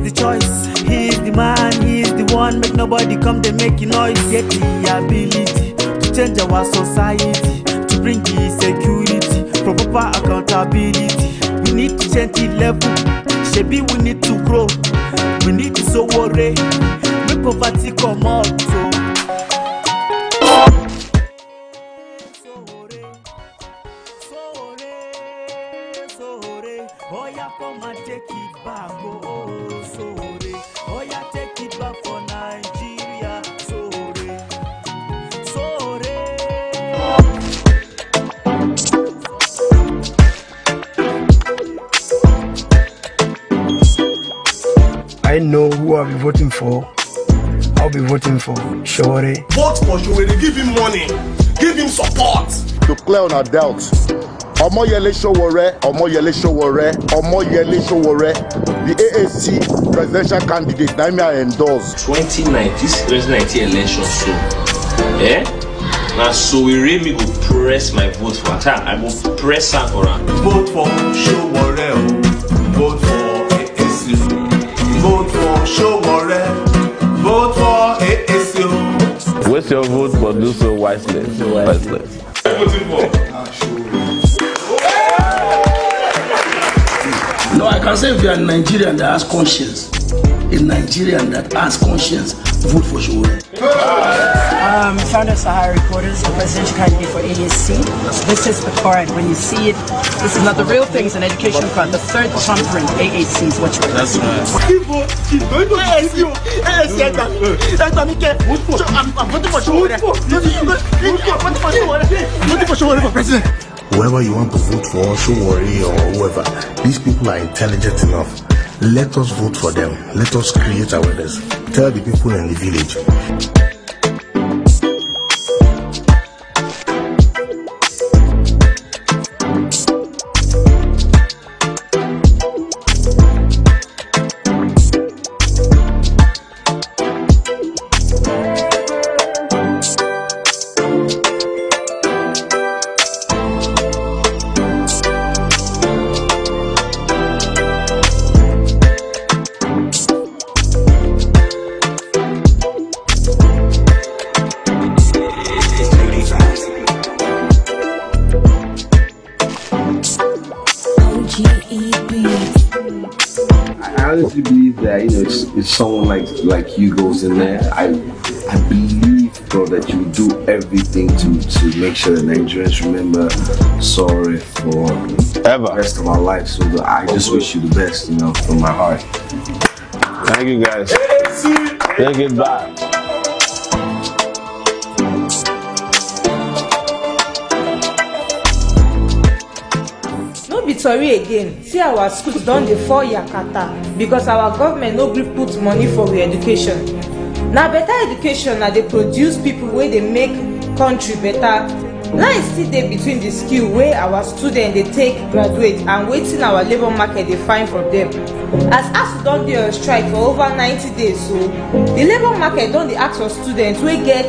the choice. He is the man, he is the one. Make nobody come, they make a noise. Get the ability to change our society, to bring the security, for proper accountability. We need to change the level. Shebi, we need to grow. We need to Sowore. Make poverty come out. Oh yeah, come and take it back. Oh, Sowore. Oh yeah, take it back for Nigeria. Sowore. I know who I'll be voting for. I'll be voting for Sowore. Vote for Sowore. Give him money. Give him support. To clear on our doubts. Omoyele Sowore, Omoyele Sowore, Omoyele Sowore, the AAC presidential candidate, Naimia endorsed. 2019 election, so, now Sowore me go press my vote for her. I go press her for her. Vote for Sowore, vote for AAC, vote for Sowore, vote for AAC. Waste your vote, but do so wisely. I'm voting for. No, I can say if you are a Nigerian that has conscience, a Nigerian that has conscience, vote for Sowore. Founder of Sahara Reporters, the presidential candidate for AAC. This is the card. When you see it, this is not the real thing, it's an education card. The third thumbprint, AAC is what you're That's right. She's going to AAC. I'm voting for Sowore. Voting for Sowore for president. Whoever you want to vote for, Sowore or whoever, these people are intelligent enough. Let us vote for them. Let us create awareness. Tell the people in the village. I honestly believe that if someone like you goes in there, I believe, bro, that you do everything to make sure that Nigerians remember Sowore for the rest of our life. So I just wish you the best, from my heart. Thank you, guys. Take it back. Sorry again, see our schools don dey fall yakata because our government no gree put money for we education. Na better education na dey produce people wey dey make country better. Line still dey between the skill wey our students dey take graduate and wetin our labour market dey find from them. As ASUU don dey on strike for over 90 days, so the labour market don dey ask for students wey get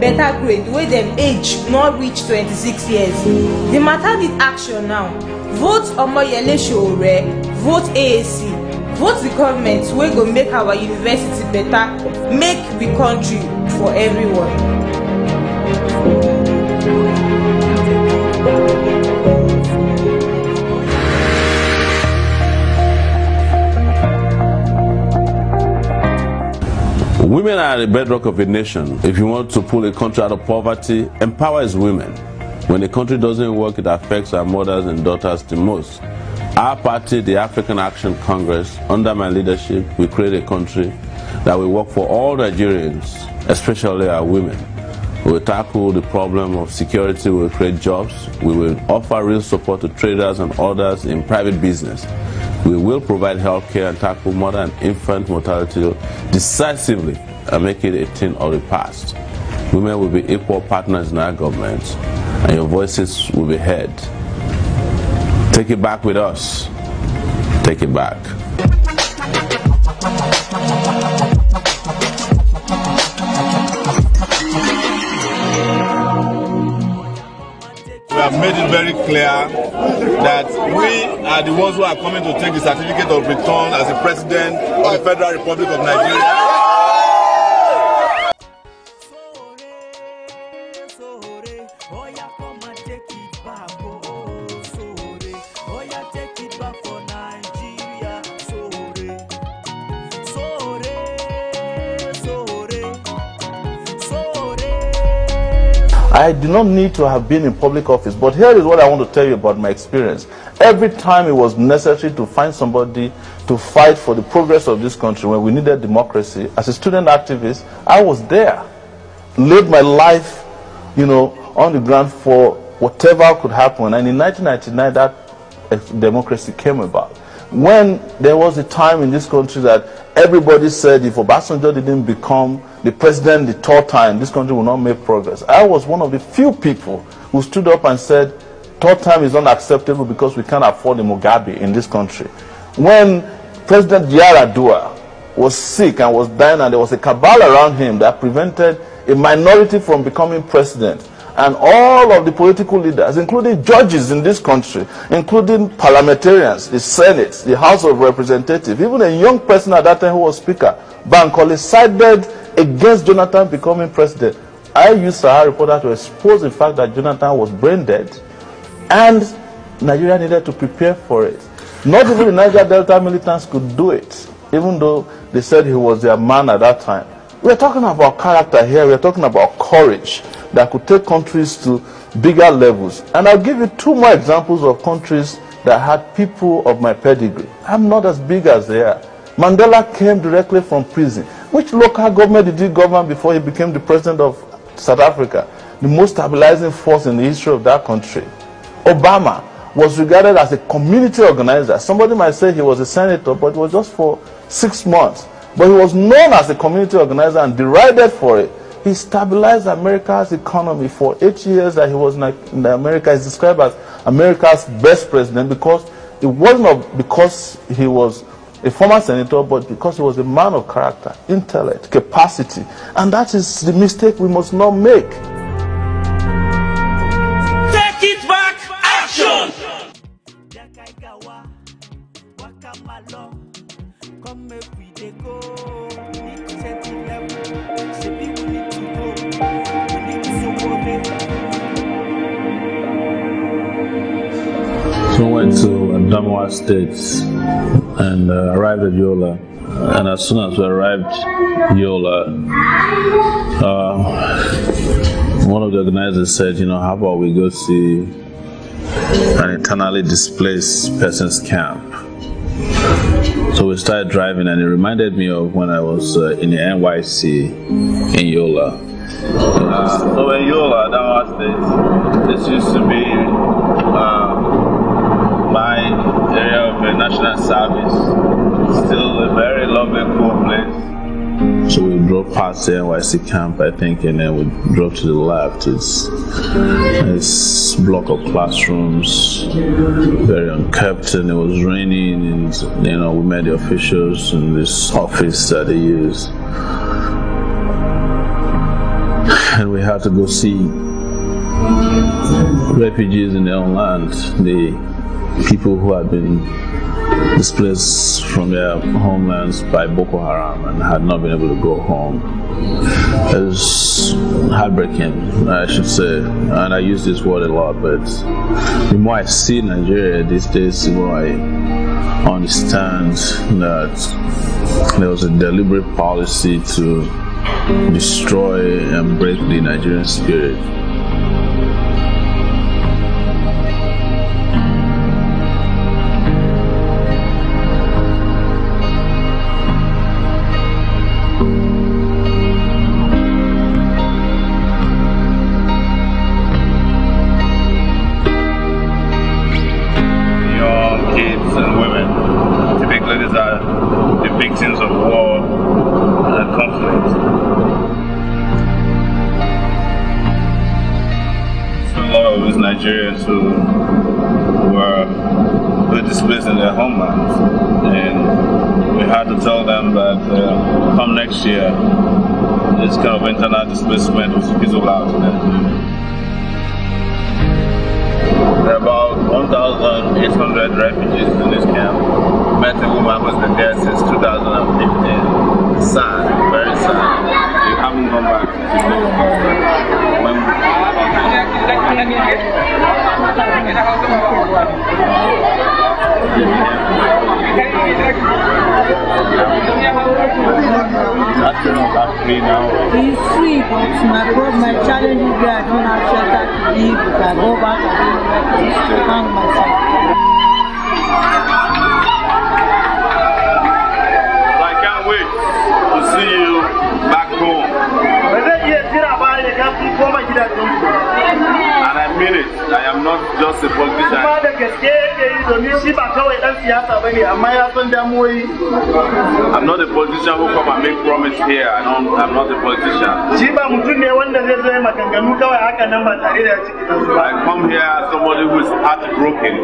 better grade wey dem age no reach 26 years. The matter need action now. Vote Omoyele Sowore, vote AAC, vote the government wey go make our university better, make the country for everyone. Women are the bedrock of a nation. If you want to pull a country out of poverty, empower its women. When the country doesn't work, it affects our mothers and daughters the most. Our party, the African Action Congress, under my leadership, we create a country that will work for all Nigerians, especially our women. We will tackle the problem of security, we will create jobs, we will offer real support to traders and others in private business. We will provide health care and tackle mother and infant mortality decisively and make it a thing of the past. Women will be equal partners in our government, and your voices will be heard. Take it back with us. Take it back. We have made it very clear that we are the ones who are coming to take the certificate of return as the president of the Federal Republic of Nigeria. I do not need to have been in public office, but here is what I want to tell you about my experience. Every time it was necessary to find somebody to fight for the progress of this country when we needed democracy, as a student activist, I was there. Laid my life, on the ground for whatever could happen. And in 1999, that democracy came about. When there was a time in this country that everybody said if Obasanjo didn't become the president the third time, this country will not make progress. I was one of the few people who stood up and said, third time is unacceptable because we can't afford a Mugabe in this country. When President Yar'Adua was sick and was dying, and there was a cabal around him that prevented a minority from becoming president, and all of the political leaders, including judges in this country, including parliamentarians, the Senate, the House of Representatives, even a young person at that time who was Speaker, Bankole, sided against Jonathan becoming president. I used Sahara Reporter to expose the fact that Jonathan was brain dead, and Nigeria needed to prepare for it. Not even the Niger Delta militants could do it, even though they said he was their man at that time. We're talking about character here. We're talking about courage that could take countries to bigger levels. And I'll give you two more examples of countries that had people of my pedigree. I'm not as big as they are. Mandela came directly from prison. Which local government did he govern before he became the president of South Africa? The most stabilizing force in the history of that country. Obama was regarded as a community organizer. Somebody might say he was a senator, but it was just for 6 months. But he was known as a community organizer and derided for it. He stabilized America's economy for 8 years that he was in America. He's described as America's best president because it wasn't because he was a former senator, but because he was a man of character, intellect, capacity. And that is the mistake we must not make. Take it back, action! So I went to Adamawa State and arrived at Yola. And as soon as we arrived at Yola, one of the organizers said, how about we go see an internally displaced persons camp? So we started driving, and it reminded me of when I was in the NYC in Yola. So in Yola, Adamawa State, this used to be my area of national service. Still a very lovely, cool place. So we drove past the NYC camp, I think, and then we drove to the left. It's this block of classrooms, very unkept, and it was raining, and we met the officials in this office that they use. And we had to go see refugees in their own land, the people who had been displaced from their homelands by Boko Haram and had not been able to go home. It was heartbreaking, I should say, and I use this word a lot, but the more I see Nigeria these days, the more I understand that there was a deliberate policy to destroy and break the Nigerian spirit. victims of war and conflict. So a lot of these Nigerians who were displaced in their homelands, and we had to tell them that come next year, this kind of internal displacement will fizzle out. There are about 1,800 refugees in this camp. Met a woman who's been there since 2015. Sad, very sad. They haven't gone back. He's free, but my challenge is that I don't have shelter to live. If I go back, I don't know where to hang myself. I can't wait to see you back home. And I mean it. I am not just a politician. I'm not a politician who come and make promise here. I'm not a politician. I come here as somebody who is heartbroken.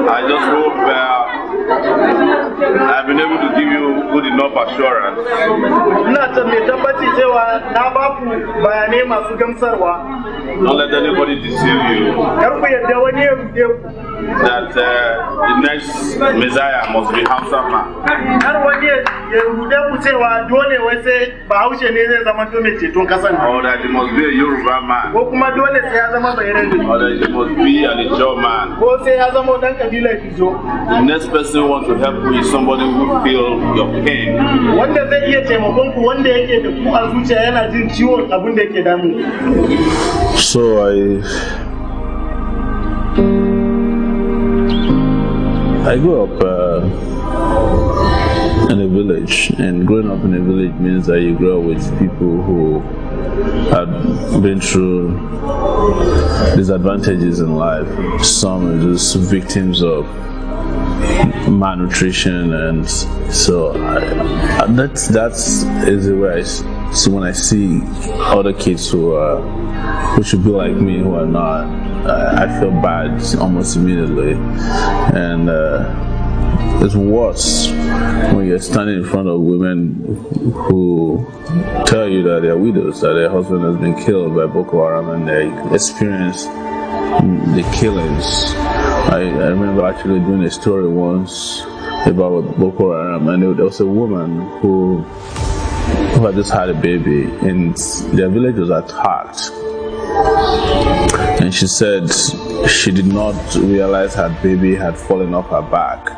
I just hope I've been able to give you good enough assurance don't let anybody deceive you that the next Messiah must be Hausa man. Or that it must be a Yoruba man. Or that it must be an Ijaw man. The next person who wants to help you is somebody who feels your pain. So I grew up in a village, and growing up in a village means that you grow up with people who had been through disadvantages in life. Some are just victims of malnutrition, and so that is the way I see when I see other kids who should be like me who are not. I feel bad almost immediately, and it's worse when you're standing in front of women who tell you that they're widows, that their husband has been killed by Boko Haram, and they experience the killings. I remember actually doing a story once about Boko Haram, and there was a woman who had just had a baby, and their village was attacked. And she said she did not realize her baby had fallen off her back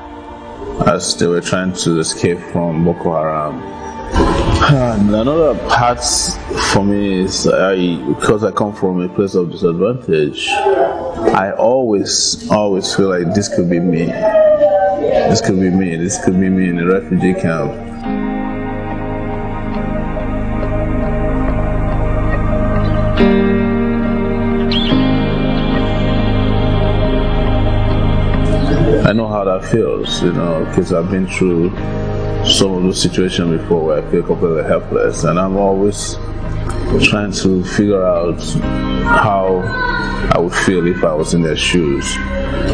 as they were trying to escape from Boko Haram. And another part for me is because I come from a place of disadvantage, I always feel like this could be me. This could be me. This could be me in a refugee camp. I know how that feels, because I've been through some of those situations before where I feel completely helpless, and I'm always trying to figure out how I would feel if I was in their shoes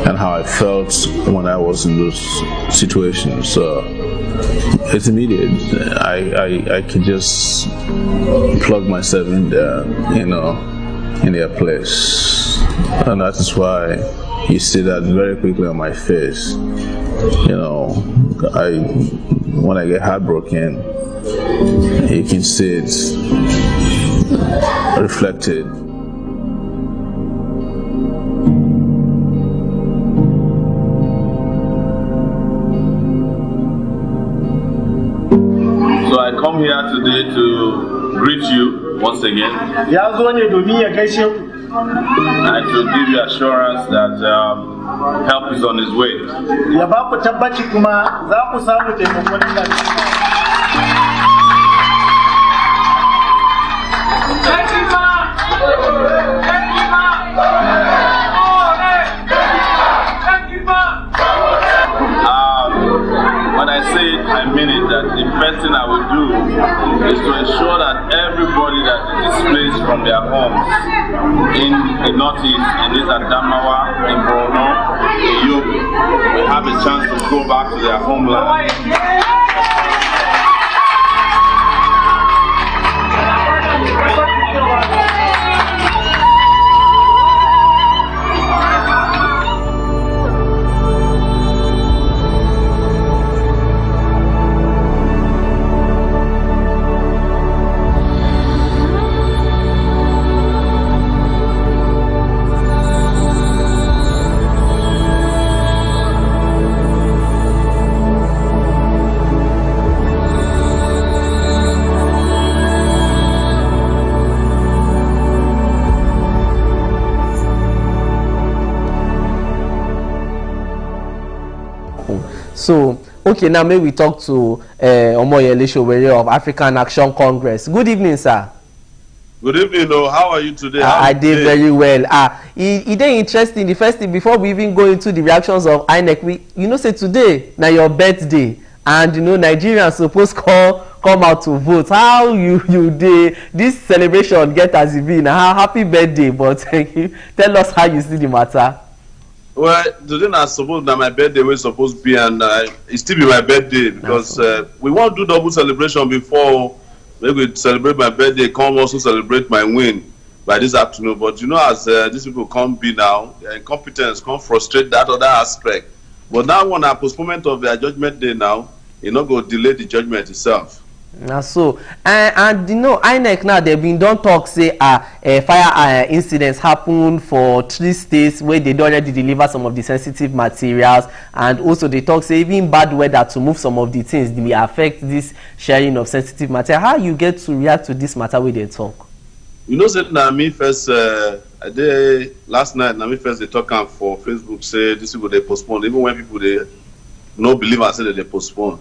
and how I felt when I was in those situations. So it's immediate. I can just plug myself in there, in their place, and that is why you see that very quickly on my face. When I get heartbroken, you can see it reflected. So I come here today to greet you once again. And to give you assurance that help is on its way. When I say it, I mean it, that the first thing I will do is to ensure that everybody that is displaced from their homes in the northeast, in this Adamawa, in Borno, in Yobe, will have a chance to go back to their homeland. So, okay, now maybe we talk to Omoyele Sowore of African Action Congress. Good evening, sir. Good evening. How are you today? I did very well. It is interesting. The first thing, before we even go into the reactions of INEC, say today now your birthday, and Nigerians supposed come out to vote. How you this celebration get as it be? Now, happy birthday! But tell us how you see the matter. Well, today I suppose that my birthday was supposed to be, and it still be my birthday because we won't do double celebration before. Maybe we celebrate my birthday, come also celebrate my win by this afternoon. But as these people come be now, their incompetence come frustrate that other aspect. But now on a postponement of their judgment day now, go delay the judgment itself. Now so and INEC now they've been don't talk say fire incidents happen for 3 states where they don't already deliver some of the sensitive materials, and also they talk say even bad weather to move some of the things will affect this sharing of sensitive material. How you get to react to this matter where they talk? Say na me first last night na me first they talk for Facebook say this people they postpone, even when people they no believe and say that they postpone.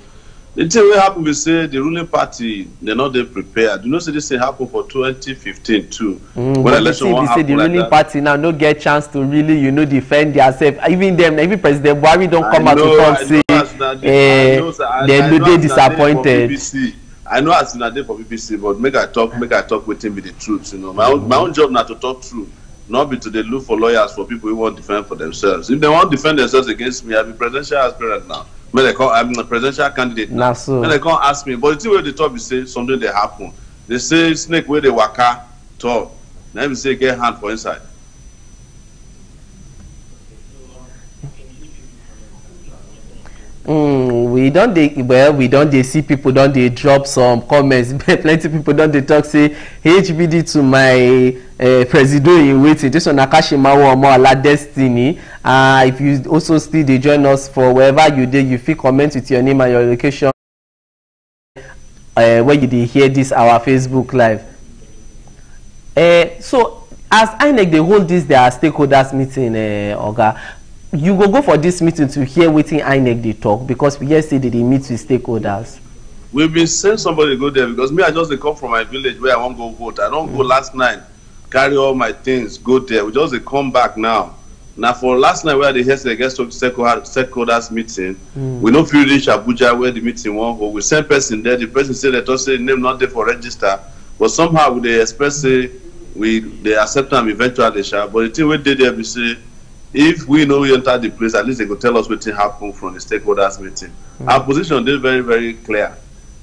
The thing will happen, we say the ruling party, they're not there prepared. Say this thing happened for 2015 too. When election one happened, the ruling party now no get chance to really, defend themselves. Even them, even President Buhari don't come out to talk say they're disappointed. I know as not there for BBC, but make I talk with him with the truth. My own job now to talk true, not be to they look for lawyers for people who want to defend for themselves. If they want to defend themselves against me, I'll be presidential aspirant now. I'm a presidential candidate now. So. When they can't ask me, but the thing where they talk, we say something they happen. They say snake where they waka talk. Then we say get hand for inside. We don't see people don't they drop some comments. Plenty people don't they talk say HBD to my president in waiting. This one Akashimawo Omoala Destiny. If you also still they join us for wherever you did, you feel comment with your name and your location where you did hear this our Facebook live. So as INEC they hold this their stakeholders meeting, Oga. You go for this meeting to hear wetin INEC they talk, because we just say that they meet with stakeholders. We've been saying somebody go there because me I just come from my village where I won't go vote. I don't go last night, carry all my things, go there. We just come back now. Now for last night where they hear the guest stakeholders meeting, we don't feel reach Abuja where the meeting won't go. We send person there. The person said that us say name not there for register, but somehow they express say they accept them eventually. But the thing we did there we say, if we know we enter the place, at least they could tell us what happened from the stakeholders meeting. Our position is very, very clear.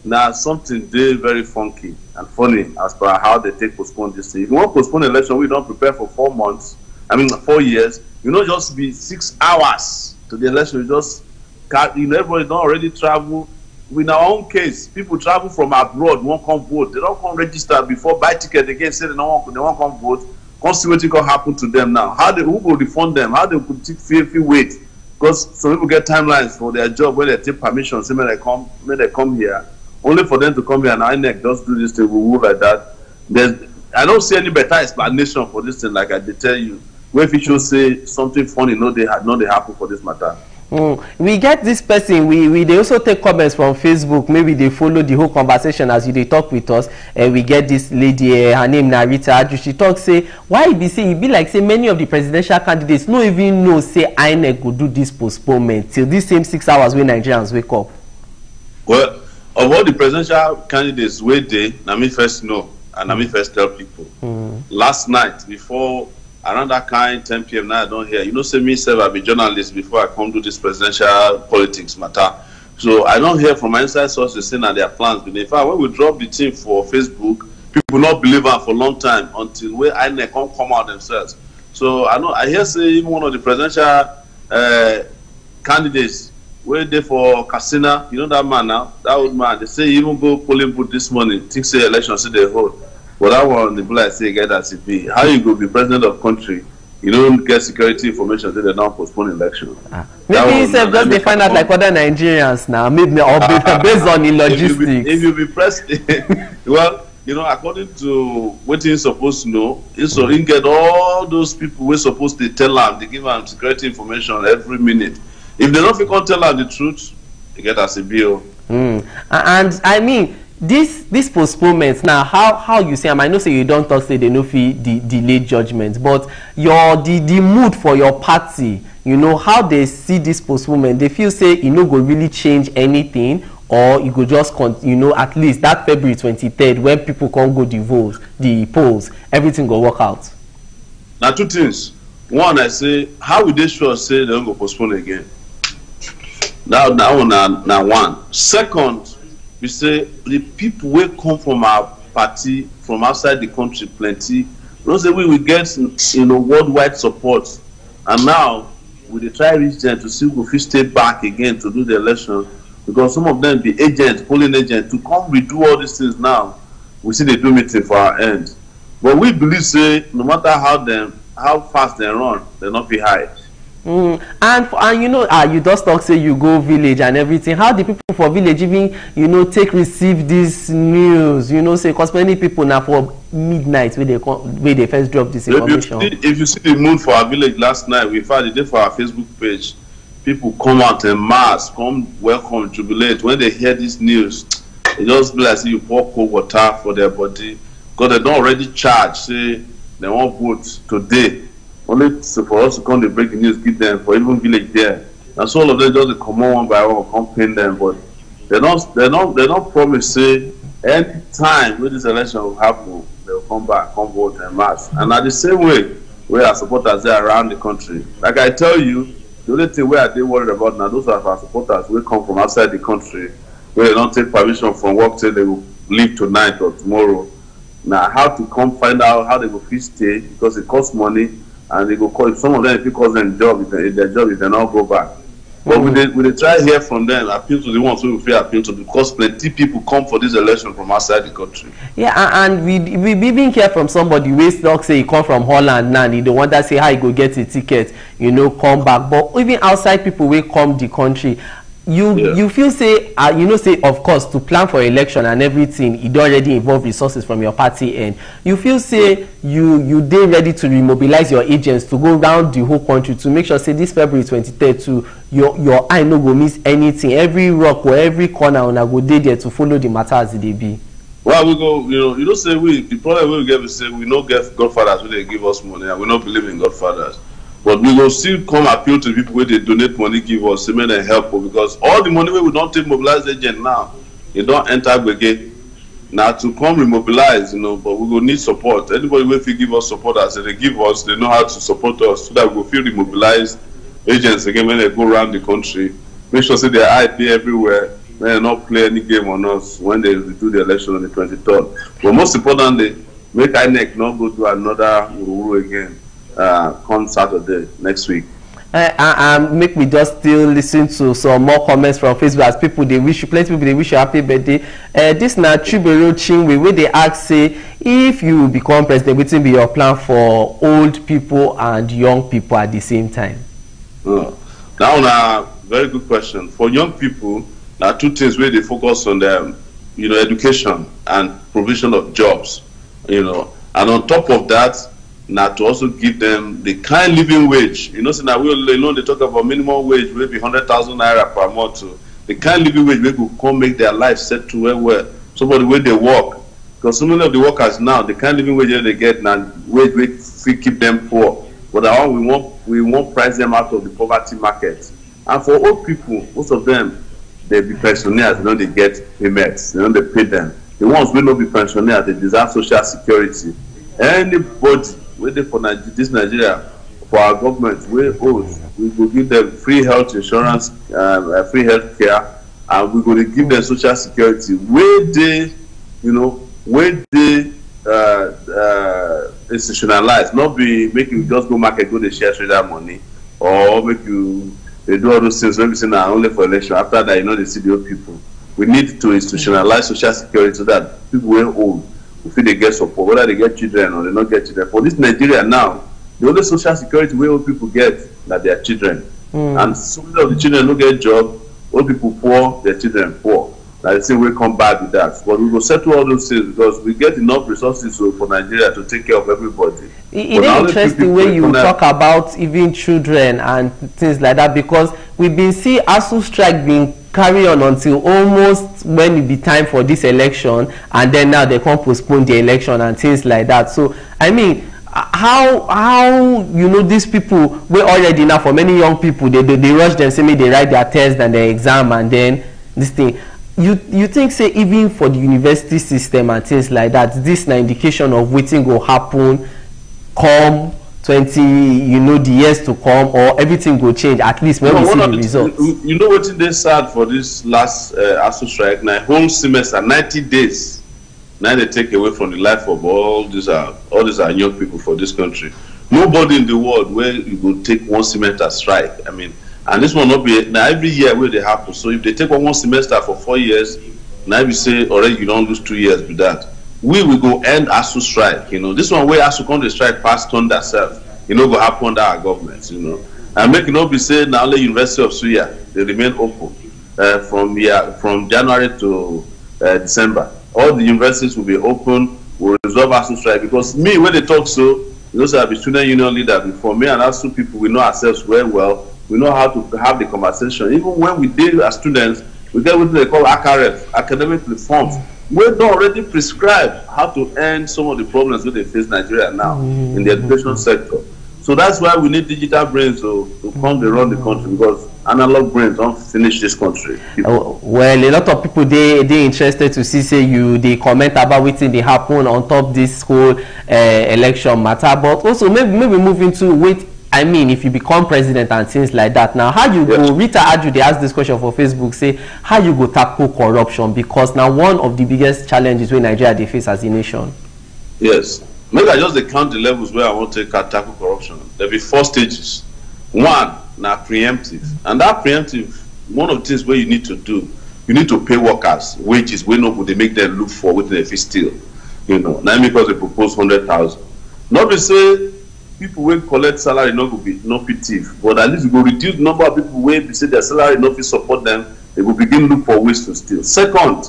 Now something very funky and funny as per how they take postpone this thing. If you want to postpone election, we don't prepare for 4 months. 4 years. You know, just be 6 hours to the election. You just can't. Everybody don't already travel. In our own case, people travel from abroad, won't come vote. They don't come register before buy ticket again. Say they won't come vote. See what can happen to them now. Who will refund them? How they could feel wait? Because some people get timelines for their job where they take permission, say when they come here, only for them to come here and INEC just do this thing, we move like that. I don't see any better explanation for this thing, like I did tell you. Where if you should say something funny, they happen for this matter. We get this person, they also take comments from Facebook. Maybe they follow the whole conversation as they talk with us. We get this lady, her name Narita. She talks say, why it be like say many of the presidential candidates no even know say INEC go do this postponement till this same 6 hours when Nigerians wake up. Well, of all the presidential candidates where na me first know and na me first tell people. Last night before around that kind 10 p.m. now I don't hear. Say me self I be journalist before I come to this presidential politics matter. So I don't hear from my inside sources saying that their plans. In fact, when we drop the thing for Facebook, people not believe her for a long time until where INEC come out themselves. So I hear say even one of the presidential candidates where they for Casina, that man now, that old man, they say even go polling booth this morning, think say election say they hold. But that one, the people say get as it be. How you go be president of country? You don't get security information that they don't postpone election. Maybe yourself just they find out like other Nigerians now. Maybe or based on the logistics. If you be president, well, according to what he's supposed to know, so he get all those people we're supposed to tell them, they give them security information every minute. If they don't tell them the truth, You get as a bill. And I mean, this postponement now, how you say, I know say you don't talk say they no fit delay judgment, but the mood for your party, you know, how they see this postponement, they feel say it no go really change anything, or you go just you know, at least that February 23rd when people can't go the polls, everything go work out. Now two things. One, I say, how would they sure say they don't go postpone again? Now one. Second, we say the people will come from our party from outside the country plenty. You know, say we will get, you know, worldwide support, and now we dey try reach them to see if we stay back again to do the election, because some of them be agents, polling agents, to come redo all these things now. We see they do meeting for our end, but we believe say no matter how fast they run, they not be hide. And you know, you just talk say you go village and everything. How the people for village even, you know, receive this news? You know, say because many people now for midnight where they first drop this information. If you see the mood for our village last night, we found the day for our Facebook page. People come out en mass, come welcome, jubilate when they hear this news. It just be like say you pour cold water for their body, because they don't already charge. Say they won't vote today. Only for us to come to break the news, give them for even village there. And so all of them just come on one by one, come pin them. But they don't promise say any time when this election will happen, they'll come back, come vote en mass. And at the same way, we are supporters there around the country. Like I tell you, the only thing we are worried about now, those are our supporters will come from outside the country, where they don't take permission from work till they will leave tonight or tomorrow. Now how to come find out how they will fit stay, because it costs money. And they go call some of them, if it costs them job, if their job, if they not go back. But we they try to hear from them, appeal to the ones who we feel appeal to, because plenty people come for this election from outside the country. Yeah, and we even hear from somebody who talk say he come from Holland now, and he don't want to say how he go get a ticket, you know, come back. But even outside people will come the country. You feel say you know, say of course to plan for election and everything, it already involve resources from your party end. You feel say you dey ready to remobilize your agents to go around the whole country to make sure say this February 23rd to your eye no go miss anything, every rock or every corner una go dey there to follow the matter as they be. Well, we go, you know say the problem we get is say we no get godfathers who they give us money, and we don't believe in godfathers. But we will still come appeal to the people where they donate money, give us, say, and help, because all the money we don't take mobilize agent now, it don't enter again. Now to come remobilize, you know, but we will need support. Anybody will give us support as they give us, they know how to support us, so that we will feel remobilize agents again when they go around the country. Make sure say their eye be everywhere, they not play any game on us when they do the election on the 23rd. But most importantly, make INEC not go to another Uru again. Come Saturday next week. Make me just still listen to some more comments from Facebook as people they wish you, plenty people they wish you happy birthday. This na Chibero Chinwe where they ask say if you become president, what will be your plan for old people and young people at the same time? Now, very good question. For young people, there are two things where they focus on them, you know, education and provision of jobs, you know, and on top of that, now to also give them the kind living wage. You know, so now we alone they talk about minimum wage will be 100,000 naira per month. So the kind living wage we could come make their life set to where somebody where they work. Because so many of the workers now, the kind living wage they get now wage we keep them poor. But we won't price them out of the poverty market. And for old people, most of them they be pensioners, you know, they get payments, you know, they pay them. The ones will not be pensioners, they deserve social security. Anybody waiting for this Nigeria, for our government, we will give them free health insurance, free health care, and we're going to give them social security. Where they, you know, where they institutionalize, not be make you just go market, go to share that money, or make you they do all those things. Maybe say now only for election. After that, you know, they see the old people. We need to institutionalize social security so that people who are old, if they get support, whether they get children or they not get children. For this Nigeria now, the only social security where old people get that their children. And some of the children don't get job, old people poor, their children poor. Like I say, we come back with that. But we will settle all those things because we get enough resources for Nigeria to take care of everybody. It is interesting when you talk about even children and things like that, because we've been seeing ASU strike being carry on until almost when it be time for this election, and then now they can't postpone the election and things like that. So I mean, how you know these people we already now, for many young people, they rush them, say me they write their test and their exam, and then this thing. You think, say, even for the university system and things like that, this na indication of waiting will happen come 20, you know, the years to come, or everything will change at least when we see the results? You know what they sad for this last ASU strike? Now whole semester, 90 days. Now they take away from the life of all these are young people for this country. Nobody in the world where you go take one semester strike. I mean, and this will not be now every year where they happen. So if they take one semester for 4 years, now you say already you don't lose 2 years with that. We will go end ASU strike. You know, this one where ASU come to strike past turn themselves. You know, go happen under our government. You know, and make it not be said now the University of Suya they remain open from January to December. All the universities will be open. Will resolve ASU strike, because me when they talk so, you know, so I've been student union leader before. Me and ASU people, we know ourselves very well. We know how to have the conversation. Even when we deal as students, we get what they call ACRF, academic reforms. We don't already prescribe how to end some of the problems that they face Nigeria now in the education sector. So that's why we need digital brains to come to run the country, because analog brains don't finish this country. Well, a lot of people they interested to see, say, they comment about what they happen on top this whole election matter, but also maybe move into wait. I mean, if you become president and things like that, now how you go? Rita Adu, they asked this question for Facebook, say how you go tackle corruption, because now one of the biggest challenges where Nigeria they face as a nation. Yes, maybe I just count the levels where I want to tackle corruption. There'll be 4 stages. One, now preemptive, and that preemptive, one of the things where you need to do, you need to pay workers wages. We know what they make them look for what they steal. You know, now because they propose 100,000. Not to say people will collect salary not be thief, but at least we will reduce the number of people where say their salary not be support them. They will begin look for ways to steal. Second,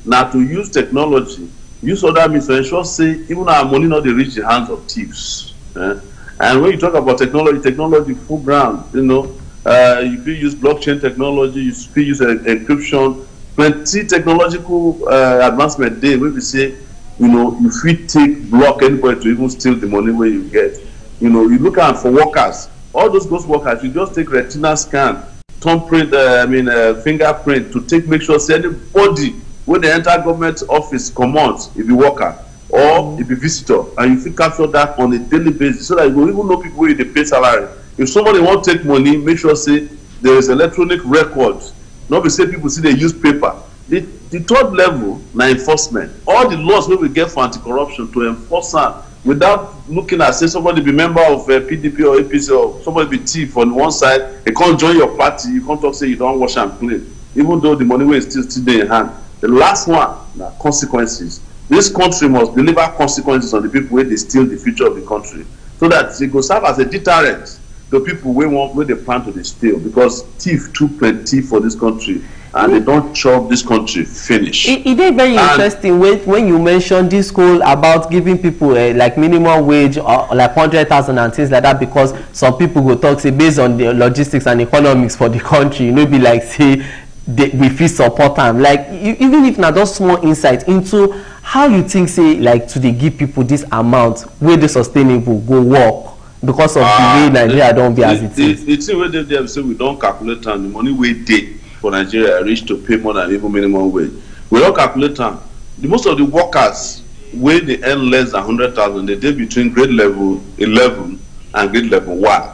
now to use technology, use other means to ensure say even our money not they reach the hands of thieves. And when you talk about technology full ground, you know, you could use blockchain technology, you could use encryption, plenty technological advancement there where we say, you know, if we block anybody to even steal the money where you get. You know, you look out for workers, all those ghost workers, you just take retina scan, thumbprint, fingerprint to make sure say anybody when they enter government office come out, if you worker or if you visitor, and you fit capture that on a daily basis so that you will even know people where they pay salary. If somebody want to take money, make sure say there is electronic record. Not be say people see they use paper. The third level, now enforcement. All the laws we get for anti-corruption to enforce them without looking at say somebody be member of PDP or APC or somebody be thief on one side, they can't join your party, you can't talk say you don't wash and clean, even though the money is still there in hand. The last one, now consequences. This country must deliver consequences on the people where they steal the future of the country, so that it will serve as a deterrent to people where they plan to steal, because thief too plenty for this country. And they don't chop this country finish. It is very interesting when you mention this whole about giving people like minimum wage or like 100,000 and things like that, because some people go talk say based on the logistics and economics for the country, you know, be like say we feel support them. Like even if not just small insight into how you think say like to give people this amount where the sustainable go work because of the way Nigeria don't be as it is. The thing where they say we don't calculate on the money we did for Nigeria reach to pay more than even minimum wage. We don't calculate time. Most of the workers where they earn less than 100,000, they did between grade level 11 and grade level 1.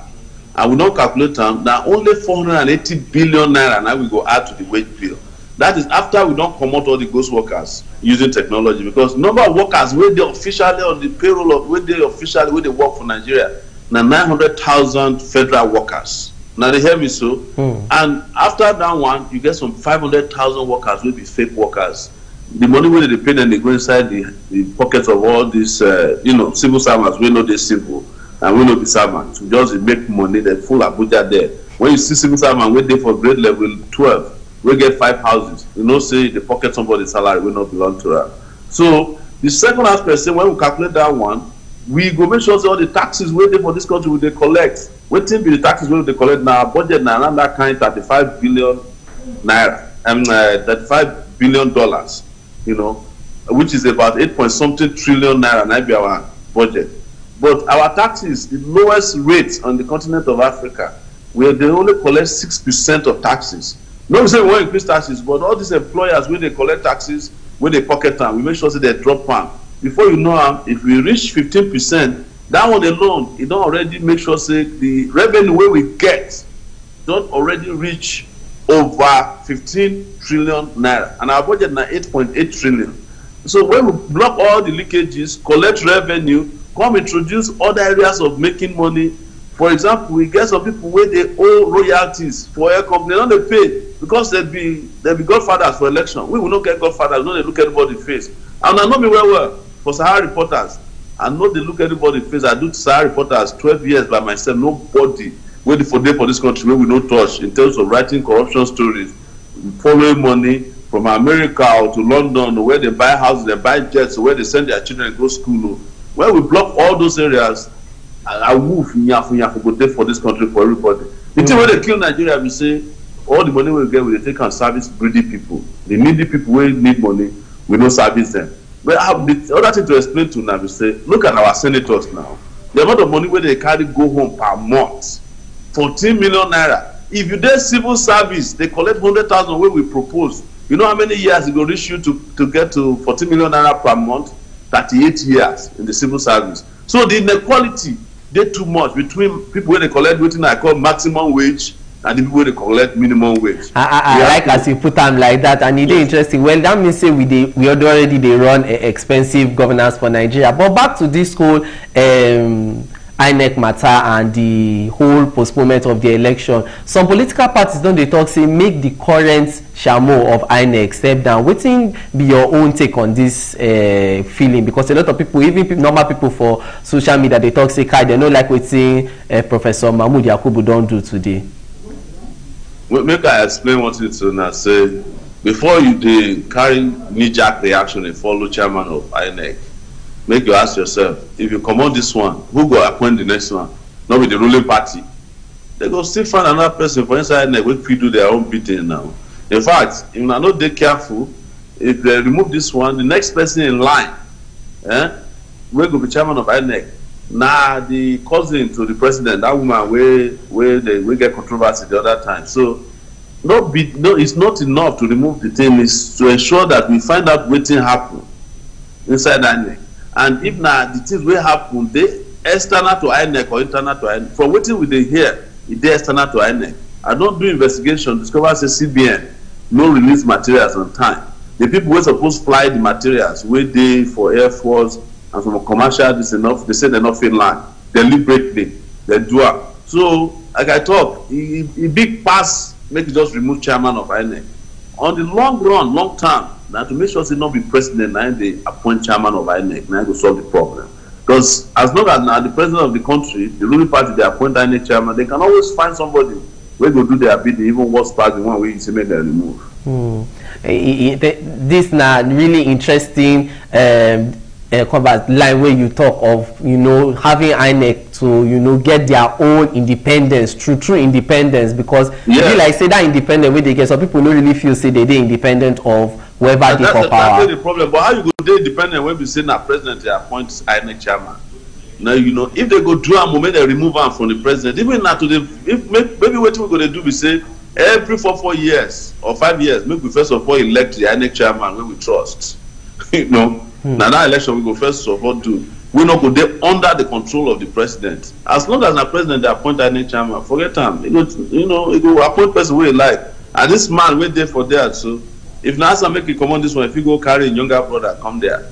And we don't calculate time. Now only 480 billion naira now we go add to the wage bill. That is after we don't promote all the ghost workers using technology, because number of workers where they officially on the payroll of where they work for Nigeria now 900,000 federal workers. Now they hear me so, and after that one, you get some 500,000 workers will be fake workers. The money where they pay them, they go inside the pockets of all these, you know, civil servants. We know they civil, and we know the servants. We just make money. They full Abuja there. When you see civil servant, we there for grade level 12, we get 5 houses. You know, say the pocket somebody's salary will not belong to her. So the second aspect, say when we calculate that one, we go make sure all the taxes we there for this country we they collect. Waiting be the taxes we they collect now. Budget now around that kind 35 billion naira, $35 billion, you know, which is about 8-point-something trillion naira, and be our budget. But our taxes, the lowest rate on the continent of Africa, where they only collect 6% of taxes. No, we say we want to increase taxes, but all these employers, when they collect taxes, when they pocket them, we make sure that they drop one. Before you know, if we reach 15%, that one alone, it don't already make sure say the revenue where we get don't already reach over 15 trillion naira, and our budget now 8.8 trillion. So when we block all the leakages, collect revenue, come introduce other areas of making money. For example, we get some people where they owe royalties for air company, they don't pay because they be godfathers for election. We will not get godfathers, we don't look anybody's face. And I know me well for Sahara reporters. I know they look anybody's face. I do Sahara reporters 12 years by myself. Nobody waiting for day for this country where we no touch in terms of writing corruption stories, following money from America or to London, or where they buy houses, they buy jets, or where they send their children to go school. When we block all those areas, I move go there for this country for everybody. The thing when they kill Nigeria, we say all the money we get, we take and service greedy people. The needy people who need money, we don't service them. But I have the other thing to explain to now, we say, look at our senators now. The amount of money where they carry go home per month, 14 million naira. If you do civil service, they collect 100,000 where we propose. You know how many years it will reach you to get to 14 million naira per month? 38 years in the civil service. So the inequality, they too much between people where they collect what I call maximum wage and the people where they collect minimum wage. I like as you put them like that, and it's interesting. Well, that means say we already they run expensive governance for Nigeria. But back to this whole INEC matter and the whole postponement of the election. Some political parties don't they talk say make the current shamo of INEC step down. Wetin be your own take on this feeling? Because a lot of people, even normal people for social media, they talk say they don't like wetin Professor Mahmoud Yakubu don't do today. Well, make I explain what it's now say. Before you carry knee-jerk reaction and follow chairman of INEC, make you ask yourself, if you come on this one, who go appoint the next one? Not with the ruling party. They go still find another person for inside INEC wey fit do their own bidding now. In fact, if you are not dey careful, if they remove this one, the next person in line, wey go be chairman of INEC, na the cousin to the president, that woman wey get controversy the other time. So it's not enough to remove the thing, it's to ensure that we find out wetin happen inside INEC. And if na the things wey happen dey external to INEC or internal to INEC, from wetin we dey hear, e dey external to INEC. I don do investigation, discover say CBN no release materials on time. The people wey suppose fly the materials wey dey for Air Force and from a commercial, this enough, they say they not fit land deliberately, they do it. So like I talk, e big pass make you just remove chairman of INEC. On the long run, long term, now to make sure say not be president, now they appoint chairman of INEC, now go solve the problem. Because as long as now the president of the country, the ruling party, they appoint INEC chairman, they can always find somebody where go do their bidding, even worse part the one where you say make them remove. This now really interesting line where you talk of having INEC to get their own independence, true independence, because like say that independent way they get, some people don't really feel say they independent of whoever they for power. That's the problem. But how you go they independent when we say na president they appoint INEC chairman? Now if they go do a moment they remove him from the president, even now to the maybe what we're going to do we say every 4 years or 5 years, maybe we first of all elect the INEC chairman when we trust. Now that election we go first of all do. We not go there under the control of the president. As long as the president they appoint INEC chairman, forget him. He go appoint person where he like. And this man wait there for that. So if NASA make it come on this one, if you go carry a younger brother, come there.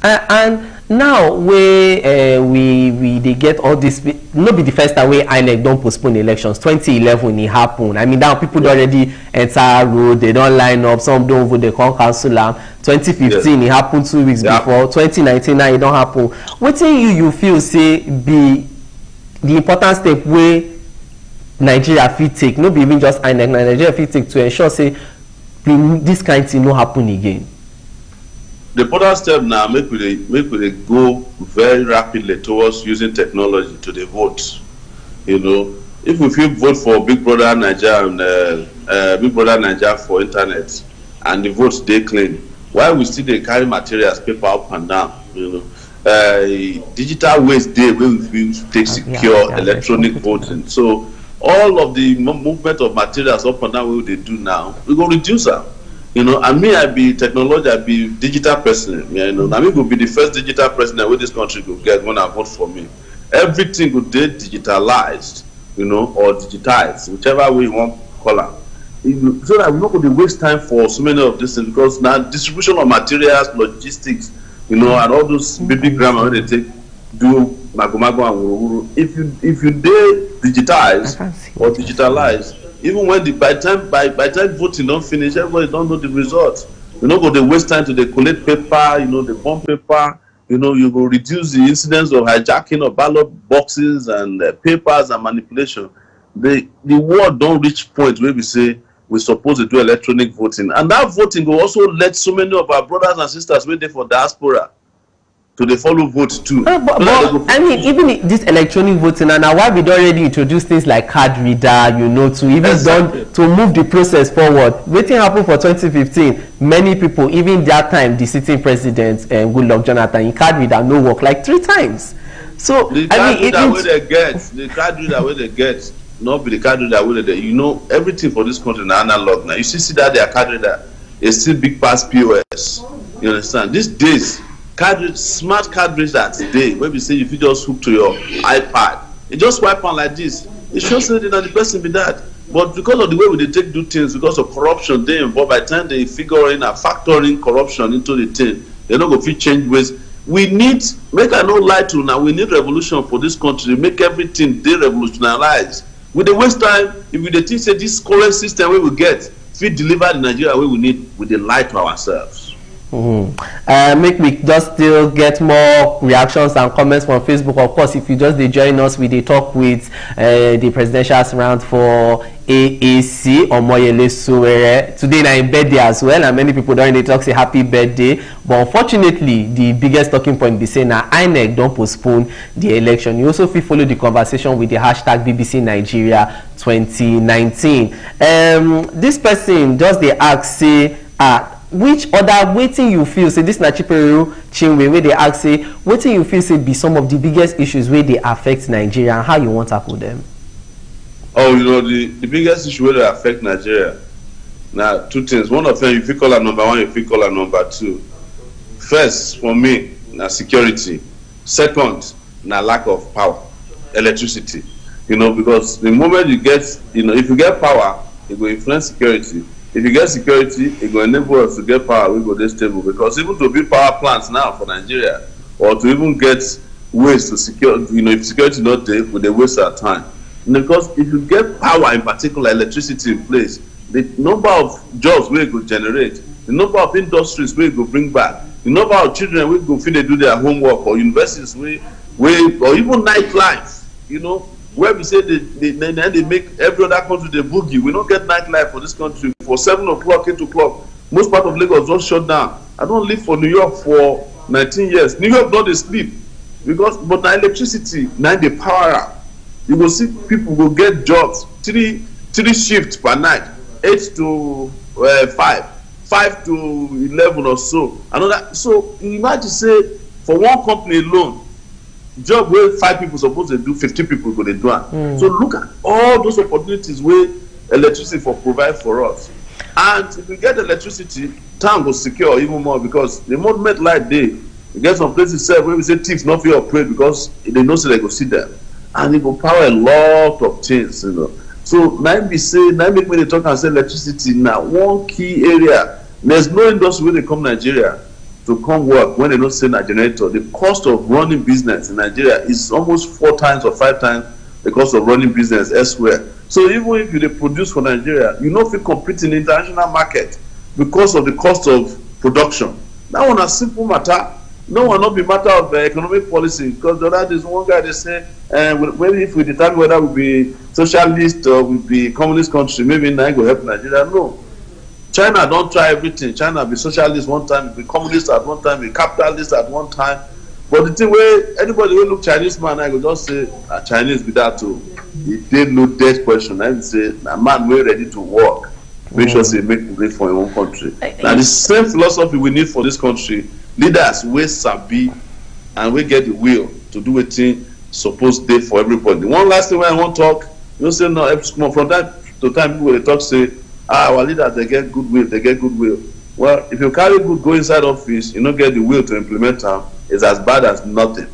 And now we they get all this. Not be the first time where INEC don't postpone elections. 2011 it happened. I mean now people already enter road, they don't line up, some don't vote, they can't cancel them. 2015 it happened 2 weeks before. 2019 now it don't happen. What do you feel say be the important step where Nigeria fit take? No be even just INEC, Nigeria fit take to ensure say this kind of thing no happen again. The important step now make we go very rapidly towards using technology to the vote. if we fit vote for Big Brother Nigeria and Big Brother Nigeria for internet, and the votes dey clean, why we still dey carry materials paper up and down? You know, digital ways dey wey we take secure electronic voting. So all of the movement of materials up and down wey we dey do now, we go reduce am. You know, and me, I be technology, I be digital person. You know, I mean, go be the first digital president where this country go get when I vote for me. Everything go dey digitalized, you know, or digitized, whichever way you want to call it. So that we're not going to waste time for so many of these things, because now distribution of materials, logistics, you know, and all those baby grammar when they take do magomago and wuru. If you dey digitize or digitalize, even when by time voting don't finish, everybody don't know the result. You know, go they waste time to they collect paper, you know, they burn paper. You know, you will reduce the incidence of hijacking of ballot boxes and papers and manipulation. The world don't reach point where we say we're supposed to do electronic voting, and that voting will also let so many of our brothers and sisters waiting for diaspora to they follow vote too. But I mean, even this electronic voting, and now why we don't already introduce things like card reader, you know, to even to move the process forward. Waiting happened for 2015. Many people, even that time, the sitting president, Goodluck Jonathan, in card reader no work like 3 times. So the card reader where they get, not be the card reader where they, you know, everything for this country now analog now. You see that their card reader is still big past POS. You understand? These days, smart card reader today, where we say if you just hook to your iPad, it just swipe on like this. It shows that the person be that. But because of the way we take do things, because of corruption they involved, by the time they figure in and factor in corruption into the thing, they're not going to change ways. We need, make I no lie to now, we need revolution for this country, make everything they revolutionize. With the waste time, if we think say this current system we will get, if we deliver the Nigeria way we need, we dey lie to ourselves. Make me just still get more reactions and comments from Facebook. Of course, if you just join us, we talk with the presidential aspirant for AAC, Omoyele Sowore. Today na him birthday as well, and many people don't talk say happy birthday. But unfortunately, the biggest talking point be say now INEC don't postpone the election. You also follow the conversation with the hashtag BBC Nigeria 2019. This person just they ask say which other waiting you feel say this na Chiperu Chinwe where they ask say waiting you feel say be some of the biggest issues where they affect Nigeria and how you want to tackle them? Oh, you know, the biggest issue where they affect Nigeria now 2 things. One of them, if you call her number 1, if you call her number 2. First, for me, na security. Second, na lack of power, electricity. You know, because the moment you get, you know, if you get power, it will influence security. If you get security, it will enable us to get power, we go this stable. Because even to build power plants now for Nigeria, or to even get ways to secure, you know, if security not there, they waste our time. And because if you get power, in particular electricity in place, the number of jobs we go generate, the number of industries we go bring back, the number of children we go feel they do their homework, or universities or even nightlife, you know, where we say they make every other country they boogie. We don't get nightlife for this country. For 7 o'clock, 8 o'clock, most part of Lagos don't shut down. I don't live for New York for 19 years. New York don't sleep because but now electricity now they power up. You will see people will get jobs 3 shifts per night, 8 to 5 to 11 or so. Another. So you imagine say for one company alone, job where 5 people supposed to do, 50 people go to do it. So look at all those opportunities where electricity for provide for us. And if we get electricity, town will secure even more, because the moment light day, you get some places where we say thieves not feel operate because they know so they go see them, and it will power a lot of things, you know. So now make me talk and say electricity now one key area. There's no industry where they come Nigeria to come work when they don't send a generator. The cost of running business in Nigeria is almost 4 times or 5 times the cost of running business elsewhere. So even if you produce for Nigeria, you know if you compete in the international market because of the cost of production. That one a simple matter. No one not be matter of economic policy, because the other is one guy they say maybe if we determine whether we be socialist or we be communist country, maybe now go help Nigeria. No. China don't try everything. China be socialist one time, be communist at one time, be capitalist at one time. But the thing where anybody will look Chinese man, I go just say Chinese be that too. he did no death question. I say a man wey ready to work, make sure say make great for your own country. Now the same philosophy we need for this country. Leaders wey sabi and we get the will to do wetin suppose dey for everybody. One last thing wey I wan talk, you know say no, from time to time people dey talk say our leaders dey get good will, they get good will. Well, if you carry good go inside office, you no get the will to implement am, it's as bad as nothing.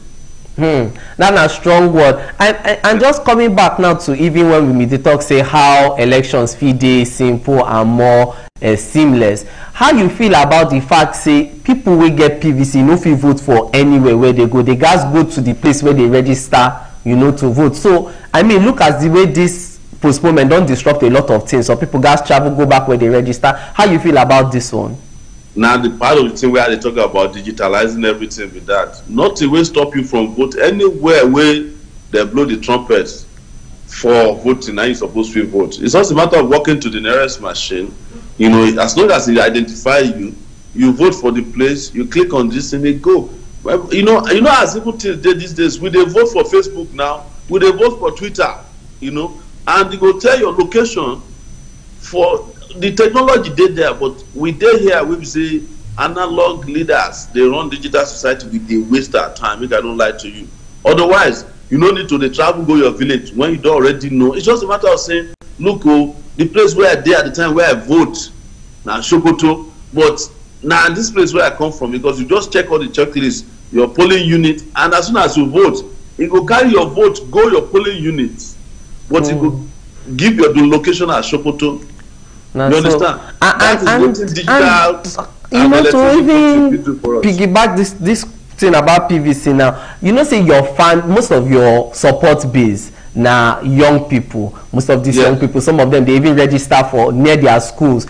That's a strong word. And just coming back now to even when we dey talk say how elections fit dey simple and more seamless, how you feel about the fact say people wey get PVC no fit vote for anywhere where they go, they gats go to the place where they register, you know, to vote. So I mean, look at the way this postponement don disrupt a lot of things. So people gats travel, go back where they register. How you feel about this one? Now the part of the thing where they talk about digitalizing everything with that, nothing will stop you from vote anywhere where they blow the trumpets for voting. Now you supposed to vote. It's just a matter of walking to the nearest machine. You know, as long as it identify you, you vote for the place. You click on this and they go. Well, you know, as people these days, we they vote for Facebook now, we they vote for Twitter. You know, and they go tell your location for. The technology did there, but we did here, we say analog leaders, they run digital society, they waste our time, make I don't lie to you. Otherwise, you don't need to travel, go your village when you don't already know. It's just a matter of saying, look, the place where I did at the time where I vote, now Sokoto, but now this place where I come from, because you just check all the checklists, your polling unit, and as soon as you vote, it will carry your vote, go your polling unit, but it will give your the location at Sokoto. You understand? And you know, to even piggyback this thing about PVC now, you know, say your most of your support base now young people, most of these young people, some of them they even register for near their schools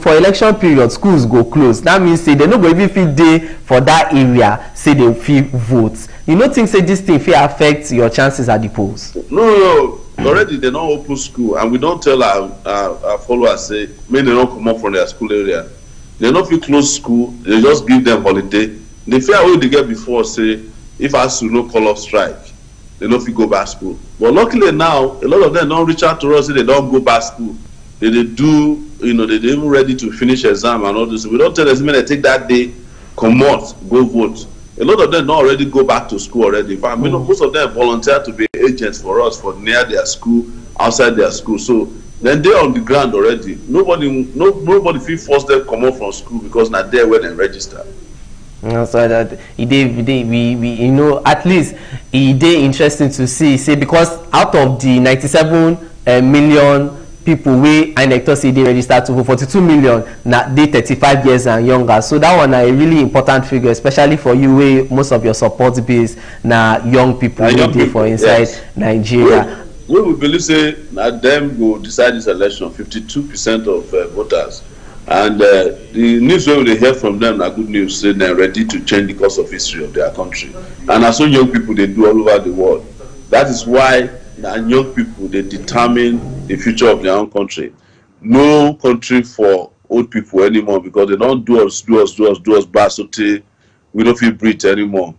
for election period, schools go close. That means say they no go even fit dey for that area, say they fit vote. You no think say this thing fit affect your chances at the polls? No. Already they don't open school, and we don't tell our followers say may they don't come up from their school area. They don't feel close school, they just give them holiday. The fear way they get before say if ASU no call off strike, they don't feel go back school. But luckily now, a lot of them don't reach out to us, say they don't go back school. They do, you know, they're even ready to finish exam and all this. We don't tell them they take that day, come out, go vote. A lot of them don't already go back to school already. In fact, most of them volunteer to be agents for us for near their school, outside their school. So then they're on the ground already. Nobody feel forced them come out from school because not there where they register. So that we you know, at least it is interesting to see because out of the 97 million people wey INEC say they register to vote, 42 million na they 35 years and younger. So that one a really important figure, especially for you where most of your support base na young people wey for inside Nigeria. We believe say that them will decide this election, 52% of voters. And the news when they hear from them are good news, say they're ready to change the course of history of their country. And as so young people they do all over the world. That is why and young people they determine the future of their own country. No country for old people anymore because they don't do us bad, so we don't feel breathe anymore.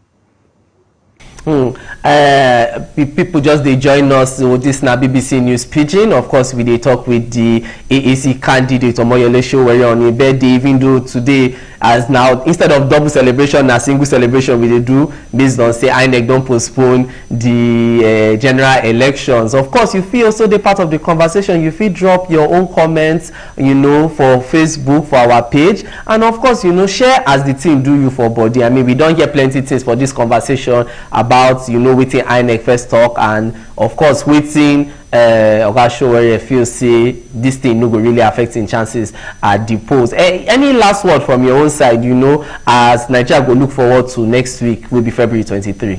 People just they join us with this now BBC News Pidgin. Of course, we they talk with the AAC candidate Omoyele Sowore on his birthday, even though today as now instead of double celebration, a single celebration we they do based on say INEC don't postpone the general elections. Of course, you feel also the part of the conversation. You feel drop your own comments, you know, for Facebook, for our page, and of course, you know, share as the team do you for body. I mean, we don't hear plenty things for this conversation about, you know, waiting INEC first talk, and of course waiting Oga Sowore feel say this thing no go really affecting chances at the polls. Any last word from your own side, you know, as Nigeria go look forward to next week will be February 23.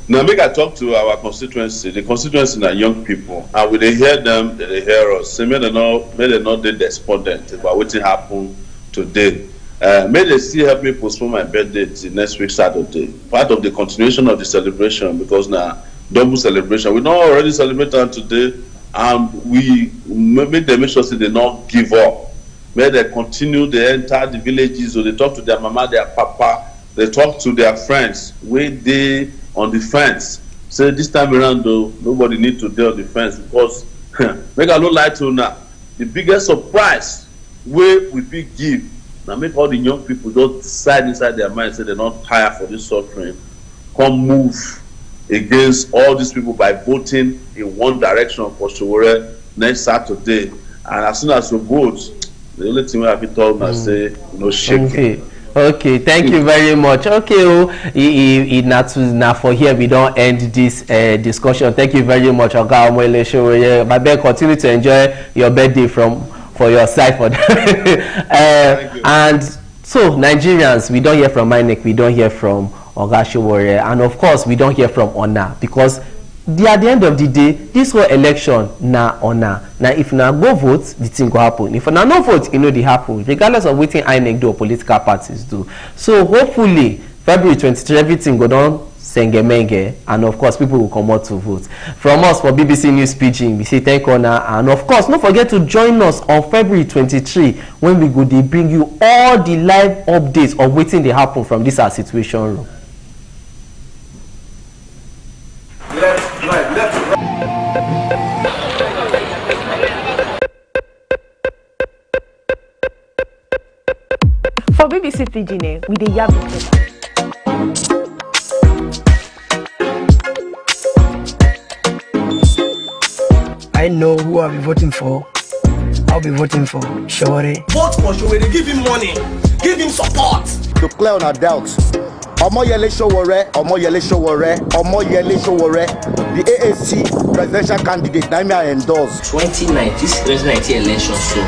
Now make I talk to our constituency. The constituency are young people, and when they hear them, they hear us. Say may they not be despondent about what happened today. May they still help me postpone my birthday to next week Saturday. Part of the continuation of the celebration, because now double celebration. We don't already celebrate on today, and we make them make sure that they not give up. May they continue, they enter the villages, or they talk to their mama, their papa, they talk to their friends, where they on the fence, say this time around though, nobody need to dey on the fence because make I no lie to you now, the biggest surprise wey we fit give na make all the young people just decide inside their mind say they don tire for this suffering, come move against all these people by voting in one direction for Sowore next Saturday. And as soon as you vote, the only thing wey I fit tell una say no shaking. Okay, thank you very much. Okay, now for here we don't end this discussion. Thank you very much, Oga Omoyele Sowore. My best, continue to enjoy your birthday for your side for that. And so Nigerians, we don't hear from INEC, we don't hear from Oga Sowore, and of course we don't hear from Ona, because at the end of the day, this whole election na Ona. Now if na go vote, the thing go happen. If na no vote, you know they happen, regardless of what INEC do or political parties do. So hopefully February 23, everything go down sengemenge, and of course people will come out to vote. From us for BBC News Pidgin, we say thank you, and of course don't forget to join us on February 23 when we go to bring you all the live updates of waiting they happen from this our situation room. For BBC Pidgin, we dey yab I know who I'll be voting for. I'll be voting for Sowore. Vote for Sowore, give him money, give him support. To clear on our doubts, Omoyele Sowore, Omoyele Sowore, Omoyele Sowore, the AAC presidential candidate, I endorse. 2019, this 2019 election, so,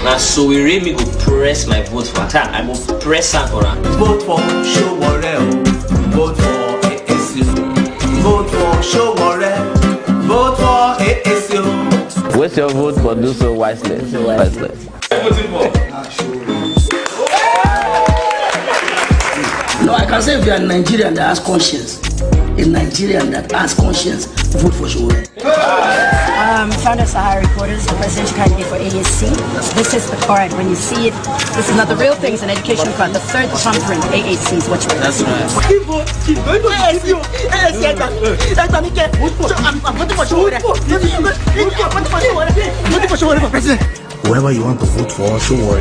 now Sowore me go press my vote for that. I go press her for her. Vote for Sowore, vote for AAC, vote for Sowore, vote for AAC. Waste your vote, but do so wisely. No, I can say if you are a Nigerian that has conscience, a Nigerian that has conscience, vote for Sowore. Founder Sahara Reporters, the presidential candidate for AAC. This is the card. When you see it, this is not the real thing, it's an education card. The third thumbprint, AAC is what you're That's right. I'm voting for Sowore for president. Whoever you want to vote for, Sowore or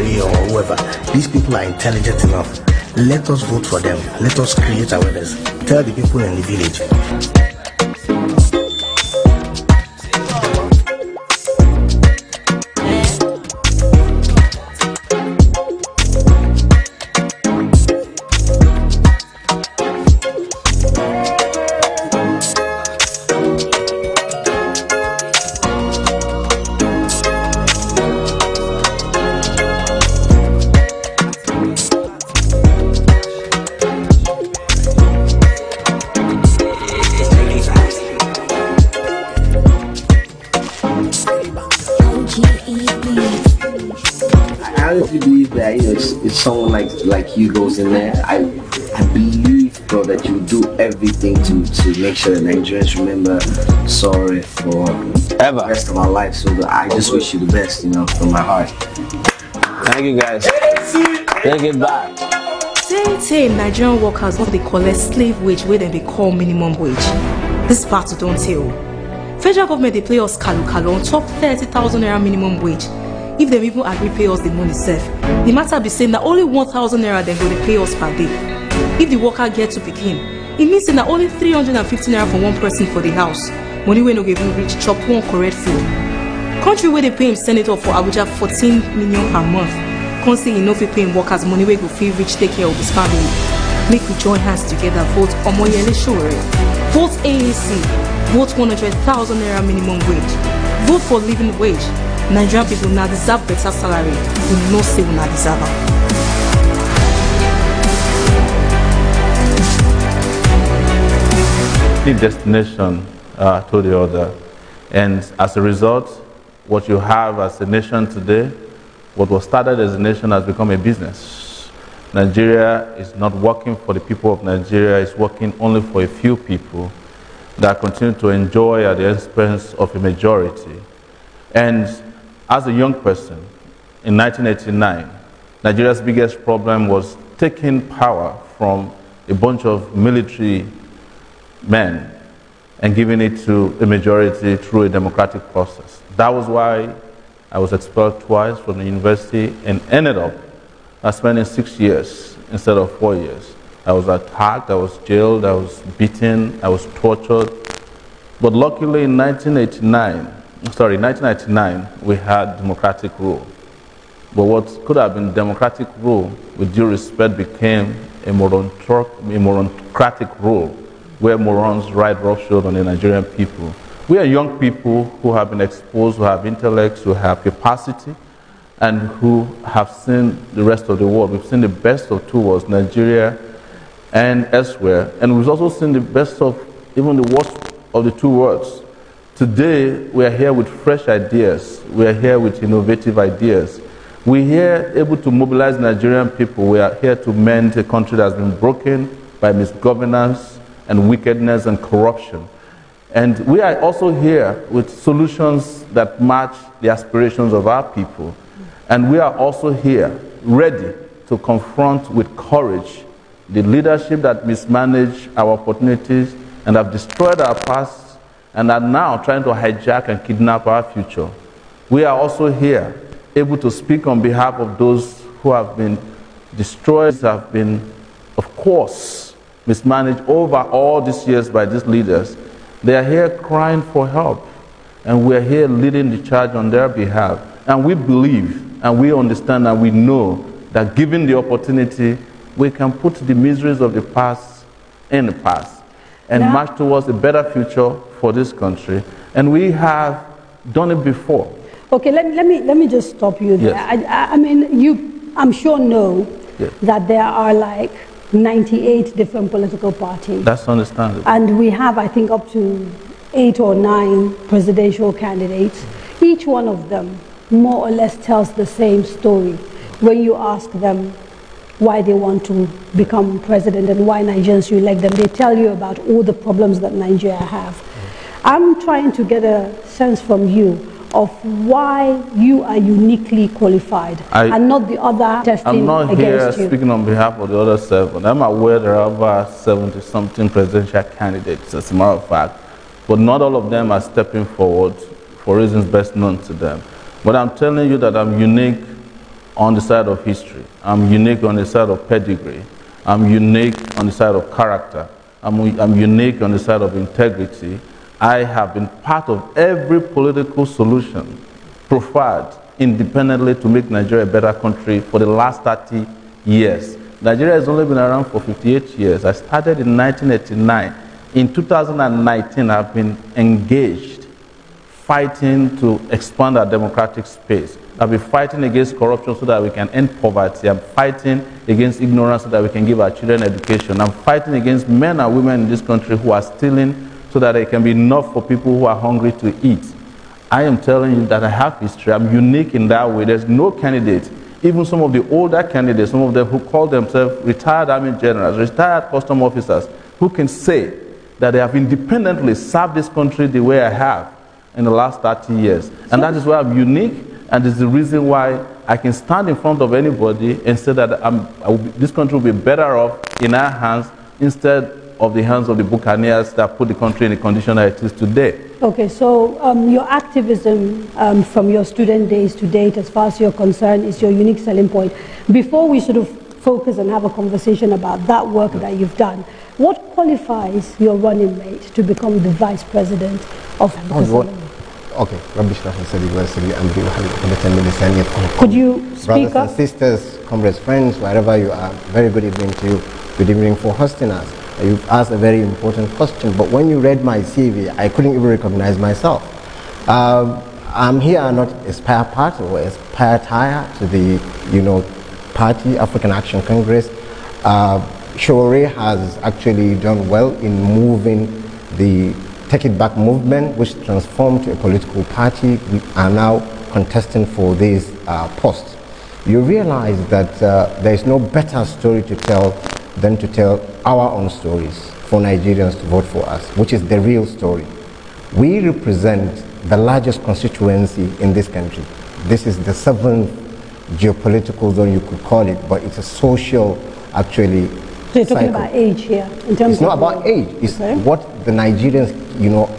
whoever, these people are intelligent enough. Let us vote for them. Let us create awareness. Tell the people in the village. I honestly believe that it's someone like you goes in there. I believe, bro, that you do everything to make sure that Nigerians remember Sowore for the rest of our life. So I just wish you the best, from my heart. Thank you guys. Takeitback. Say Nigerian workers what they call a slave wage, where they call minimum wage. This part you don't tell. Federal government they pay us kalu on top 30,000 naira minimum wage. If they even agree pay us the money safe, the matter be saying that only 1,000 naira they go to pay us per day. If the worker get to pick him, it means that only 350 naira for one person for the house. Money when no even reach chop one correct food. Country where they pay him senator for Abuja 14 million per month. Can't say enough to pay him workers money where go feel rich take care of his family. Make we join hands together, vote Omoyele Sowore, vote AAC, vote 100,000 naira minimum wage, vote for living wage. Nigerian people now deserve better salary. We no say we not deserve The destination to the other, and as a result, what you have as a nation today, what was started as a nation has become a business. Nigeria is not working for the people of Nigeria, it's working only for a few people that continue to enjoy at the expense of a majority. And as a young person, in 1989, Nigeria's biggest problem was taking power from a bunch of military men and giving it to a majority through a democratic process. That was why I was expelled twice from the university and ended up spending 6 years instead of 4 years. I was attacked, I was jailed, I was beaten, I was tortured. But luckily in 1999, we had democratic rule. But what could have been democratic rule, with due respect, became a moronocratic rule, where morons ride roughshod on the Nigerian people. We are young people who have been exposed, who have intellects, who have capacity, and who have seen the rest of the world. We've seen the best of two worlds, Nigeria and elsewhere, and we've also seen the best of even the worst of the two worlds. Today, we are here with fresh ideas. We are here with innovative ideas. We're here able to mobilize Nigerian people. We are here to mend a country that has been broken by misgovernance and wickedness and corruption. And we are also here with solutions that match the aspirations of our people. And we are also here ready to confront with courage the leadership that mismanage our opportunities and have destroyed our past and are now trying to hijack and kidnap our future. We are also here able to speak on behalf of those who have been destroyed, have been, of course, mismanaged over all these years by these leaders. They are here crying for help, and we are here leading the charge on their behalf. And we believe, and we understand, and we know that given the opportunity, we can put the miseries of the past in the past and march towards a better future for this country. And we have done it before. Okay, let me just stop you there. Yes. I mean, I'm sure know that there are like 98 different political parties. That's understandable. And we have, I think, up to 8 or 9 presidential candidates. Each one of them more or less tells the same story when you ask them why they want to become president and why Nigerians should elect them. They tell you about all the problems that Nigeria have. I'm trying to get a sense from you of why you are uniquely qualified and not the other testing against you. I'm not here speaking on behalf of the other 7. I'm aware there are over 70-something presidential candidates, as a matter of fact, but not all of them are stepping forward for reasons best known to them. But I'm telling you that I'm unique on the side of history. I'm unique on the side of pedigree. I'm unique on the side of character. I'm unique on the side of integrity. I have been part of every political solution profiled independently to make Nigeria a better country for the last 30 years. Nigeria has only been around for 58 years. I started in 1989. In 2019, I've been engaged, fighting to expand our democratic space. I've been fighting against corruption so that we can end poverty. I'm fighting against ignorance so that we can give our children education. I'm fighting against men and women in this country who are stealing so that there can be enough for people who are hungry to eat. I am telling you that I have history. I'm unique in that way. There's no candidate, even some of the older candidates, some of them who call themselves retired army generals, retired custom officers, who can say that they have independently served this country the way I have in the last 30 years. And that is why I'm unique, and it's the reason why I can stand in front of anybody and say that this country will be better off in our hands instead of the hands of the buccaneers that put the country in the condition that it is today. Okay, so your activism from your student days to date, as far as you're concerned, is your unique selling point. Before we sort of focus and have a conversation about that work that you've done, what qualifies your running mate to become the vice president of Okay, could you speak Brothers and sisters, comrades, friends, wherever you are, very good evening to you. Good evening for hosting us. You've asked a very important question, but when you read my CV, I couldn't even recognize myself. I'm here not a spare part or a spare tire to the, party, African Action Congress. Sowore has actually done well in moving the Takeitback movement, which transformed to a political party. We are now contesting for this post. You realize that there is no better story to tell than to tell our own stories for Nigerians to vote for us, which is the real story. We represent the largest constituency in this country. This is the 7th geopolitical zone, you could call it, but it's a social, actually, So you're talking about age here, in terms it's not about age. It's what the Nigerians,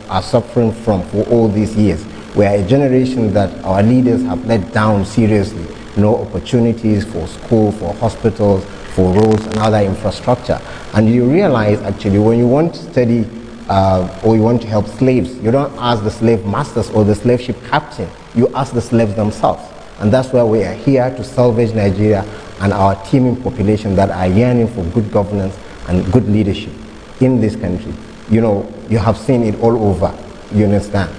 are suffering from for all these years. We are a generation that our leaders have let down seriously. No opportunities for school, for hospitals, for roads and other infrastructure. And you realize actually when you want to study or you want to help slaves, you don't ask the slave masters or the slave ship captain, you ask the slaves themselves. And that's why we are here to salvage Nigeria and our teeming population that are yearning for good governance and good leadership in this country. You have seen it all over, you understand?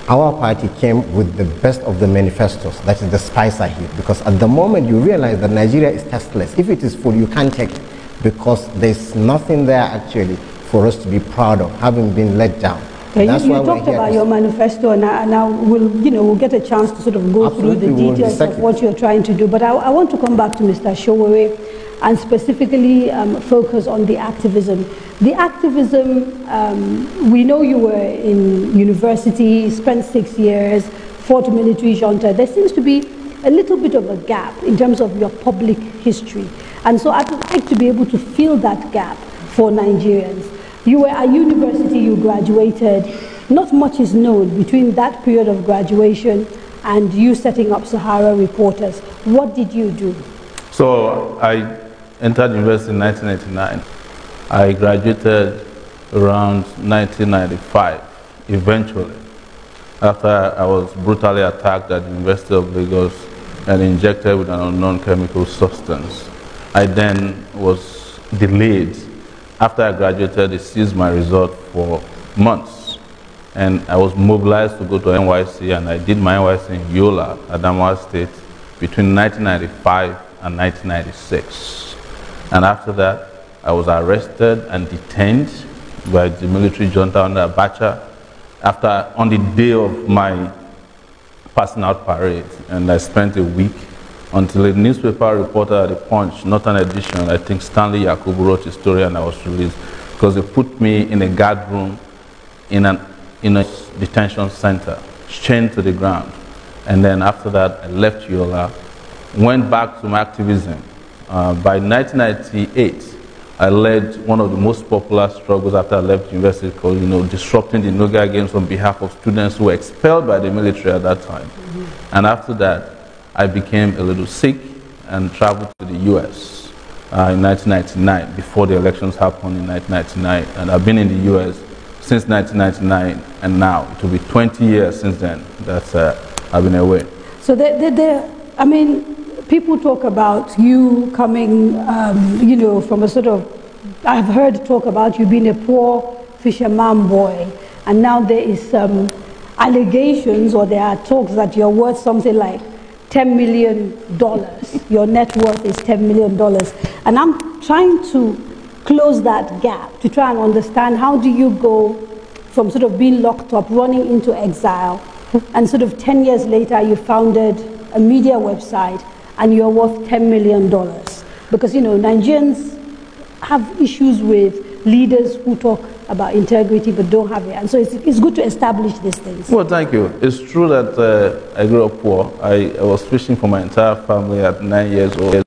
Our party came with the best of the manifestos, that is the spicer here, because at the moment you realize that Nigeria is tasteless. If it is full, you can't take it, because there's nothing there actually for us to be proud of, having been let down. Okay, you talked about your manifesto, and now we'll get a chance to sort of go through the details of what you're trying to do. But I want to come back to Mr. Sowore and specifically focus on the activism. The activism, we know you were in university, spent 6 years, fought military junta. There seems to be a little bit of a gap in terms of your public history. And so I'd like to be able to fill that gap for Nigerians. You were at university, you graduated. Not much is known between that period of graduation and you setting up Sahara Reporters. What did you do? So I entered university in 1999. I graduated around 1995, eventually, after I was brutally attacked at the University of Lagos and injected with an unknown chemical substance. I then was delayed. After I graduated, they seized my result for months. And I was mobilized to go to NYC, and I did my NYC in Yola, Adamawa State, between 1995 and 1996. And after that, I was arrested and detained by the military junta under Abacha on the day of my passing out parade. And I spent a week until a newspaper reporter at the Punch, not an edition, I think Stanley Yakubu wrote a story and I was released because they put me in a guard room in a detention center, chained to the ground. And then after that, I left Yola, went back to my activism. By 1998, I led one of the most popular struggles after I left university called, disrupting the Noga Games on behalf of students who were expelled by the military at that time. And after that, I became a little sick and traveled to the US in 1999, before the elections happened in 1999. And I've been in the US since 1999, and now it will be 20 years since then that I've been away. So people talk about you coming, from a sort of, I've heard talk about you being a poor fisherman boy, and now there is some allegations, or there are talks that you're worth something like $10 million. Your net worth is $10 million. And I'm trying to close that gap to try and understand, how do you go from sort of being locked up, running into exile, and sort of 10 years later you founded a media website and you're worth $10 million? Because, Nigerians have issues with leaders who talk about integrity but don't have it. And so it's good to establish these things. Well, thank you. It's true that I grew up poor. I was fishing for my entire family at 9 years old.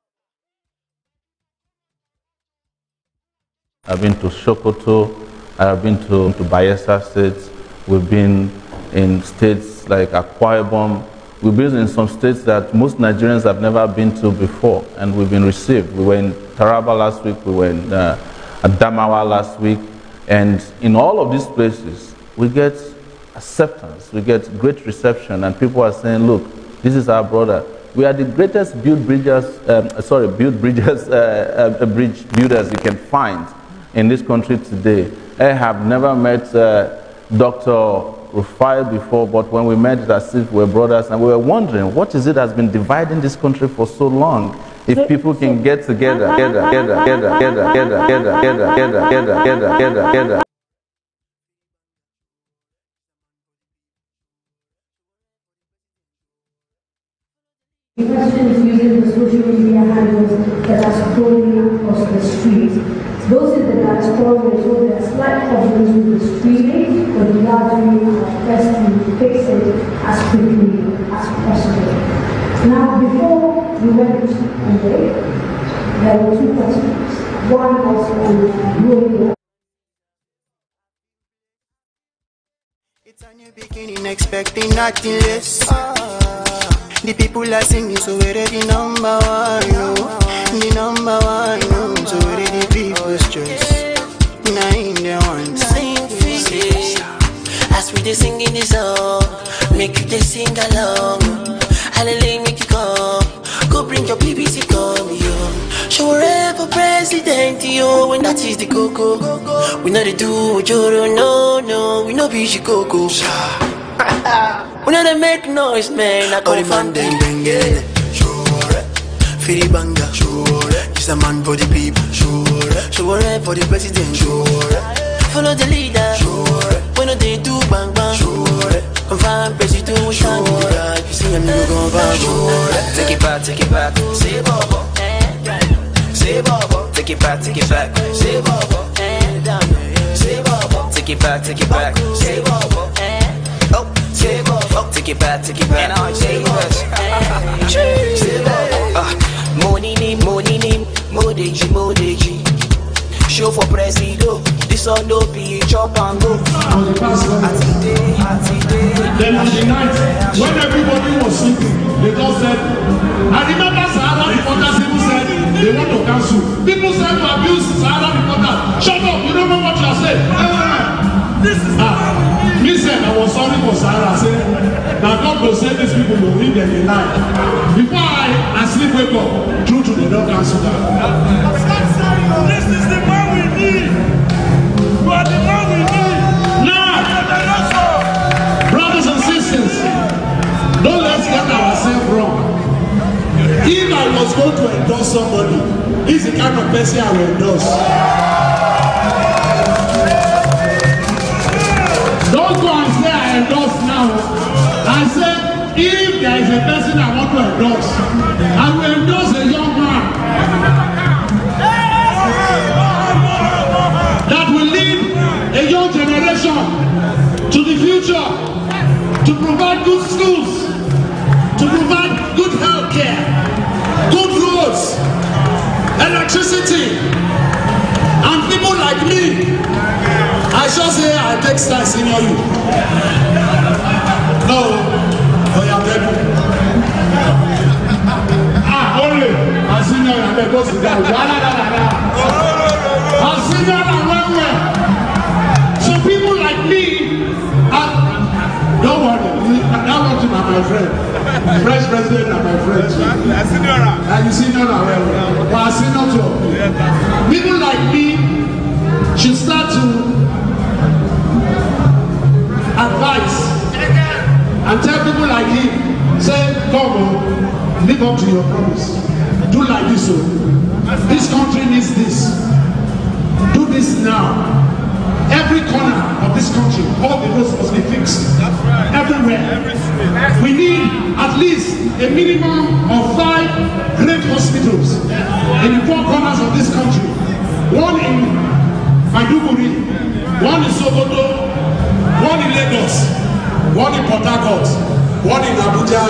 I've been to Sokoto, I've been to Bayelsa State, we've been in states like Akwa Ibom. We've been in some states that most Nigerians have never been to before, and we've been received. We were in Taraba last week, we were in Adamawa last week, and in all of these places, we get acceptance, we get great reception, and people are saying, look, this is our brother. We are the greatest bridge builders you can find in this country today. I have never met Dr. Rufai before, but when we met, it as if we were brothers, and we were wondering, what is it that's been dividing this country for so long? If people can get together. The question is using the social media handles that are scrolling across the street. Those in the diaspora will show there are slight problems with the streaming, but largely our best to fix it as quickly as possible. Now, before we went away, there were two questions. one husband growing up. It's a new beginning, expecting nothing less. The people are singing, so we're the number one, no. The number one, no. So we're the people's choice. Nine the ones. As we they singing this song, make you they sing along. Hallelujah, make you come. Go bring your BBC, come, yo. Sowore for president, yo. When that is the coco. We know they do, Joro, no. We know be Chicoco. We know they make noise, man. I call man Bengele. Sowore. Fili banga. Sowore. He's a man for the people. Sowore for the president. Sowore. Follow the leader. Sowore. When they do bang bang. Sowore. Confirm president. We stand with the God. You see him, you gon' find. Sowore. Take it back. Say Bobo. Say Bobo. Take it back. Say Bobo. Say Bobo. Take it back. Say Bobo. Oh, say Bobo. Take it back. And I say Money name, Modeji. Show for presido. This all no be chop and go. Then on the night, when everybody was sleeping, they just said, I remember Sahara reporters even said they want to cancel. People said to abuse Sahara reporters. Shut up, you don't know what you are saying. Me said I was sorry for Sahara. I said, now God will say these people will read them in life. Before I sleep wake up, true to the don't cancel that. This is the man we need. You are the man we need. Now, brothers and sisters, don't let's get ourselves wrong. If I was going to endorse somebody, this is the kind of person I will endorse. Don't go and say I endorse now. I said, if there is a person I want to endorse, I will endorse a young man that will lead a young generation to the future, to provide good schools, to provide good health care, good roads, electricity, and people like me. I shall say I take style senior you. No, I beg you. Only I senior you, I beg go sit down. I senior and well. So people like me, don't worry, that one to my friend. Fresh president and my friend too. And you senior and well. But I senior too. People like me should start to advise and tell people like him, say, come on, live up to your promise. Do like this, so this country needs this. Do this now. Every corner of this country, all the roads must be fixed. Everywhere. We need at least a minimum of 5 great hospitals in the 4 corners of this country. One in Maiduguri, one in Sokoto, one in Lagos, one in Port Harcourt, one in Abuja.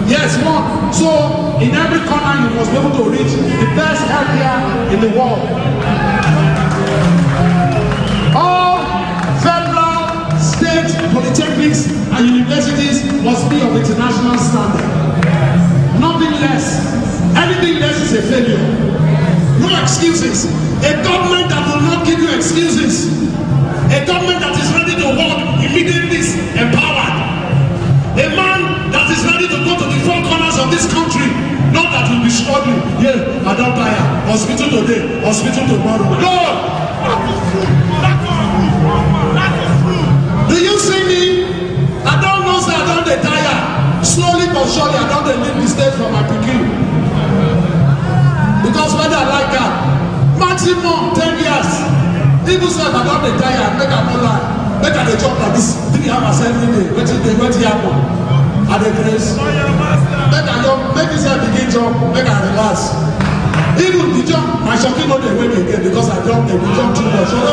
Yes, one. So in every corner you must be able to reach the best healthcare in the world. All federal, state polytechnics and universities must be of international standard. Nothing less. Anything less is a failure. No excuses. A government that will not give you excuses. A government that is ready to work immediately empowered. A man that is ready to go to the 4 corners of this country. Not that will be struggling. Yeah, I don't tire. Hospital today, hospital tomorrow. No! Do you see me? I don't know, sir, I don't tire. Slowly but surely, I don't leave the state from my picking. Because whether I like that, maximum 10 years. People say I don't tire, make a no lie. Make a job like this 3 hours every day. What happen? At the grace. Make this a begin job, make a relax. Even the jump, my shocking not the way again because I jumped too much. So no.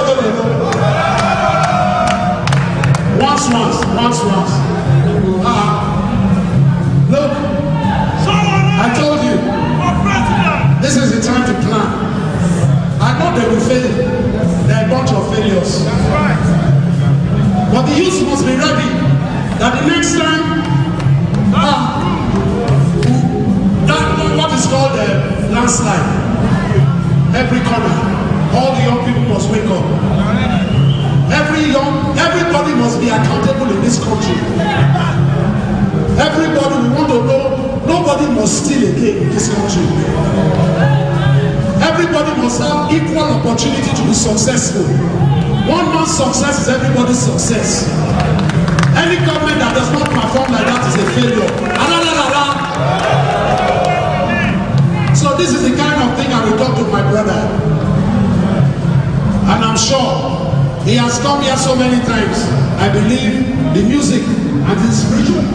Once. Look, I told you, this is the time to plan. failures. But the youth must be ready that the next time, what is called a landslide, every corner, all the young people must wake up. Everybody must be accountable in this country. Everybody, we want to know, nobody must steal again in this country. Everybody must have equal opportunity to be successful. One man's success is everybody's success. Any government that does not perform like that is a failure. So this is the kind of thing I will talk to my brother. And I'm sure he has come here so many times. I believe the music and the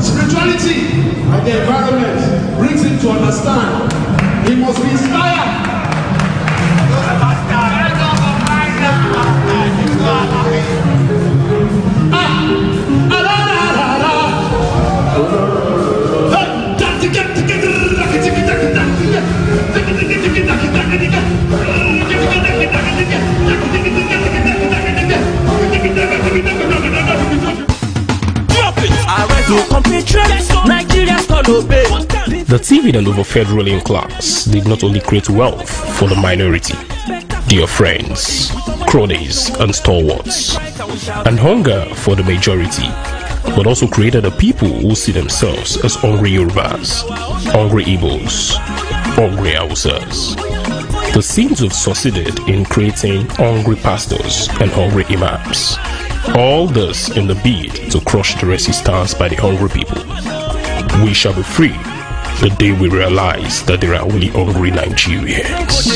spirituality and the environment brings him to understand. He must be inspired. The TV and over federal class did not only create wealth for the minority, their friends, cronies and stalwarts, and hunger for the majority, but also created a people who see themselves as hungry Yorubas, hungry Igbos, hungry Hausas. The scenes have succeeded in creating hungry pastors and hungry imams. All this in the bid to crush the resistance by the hungry people. We shall be free the day we realize that there are only hungry Nigerians.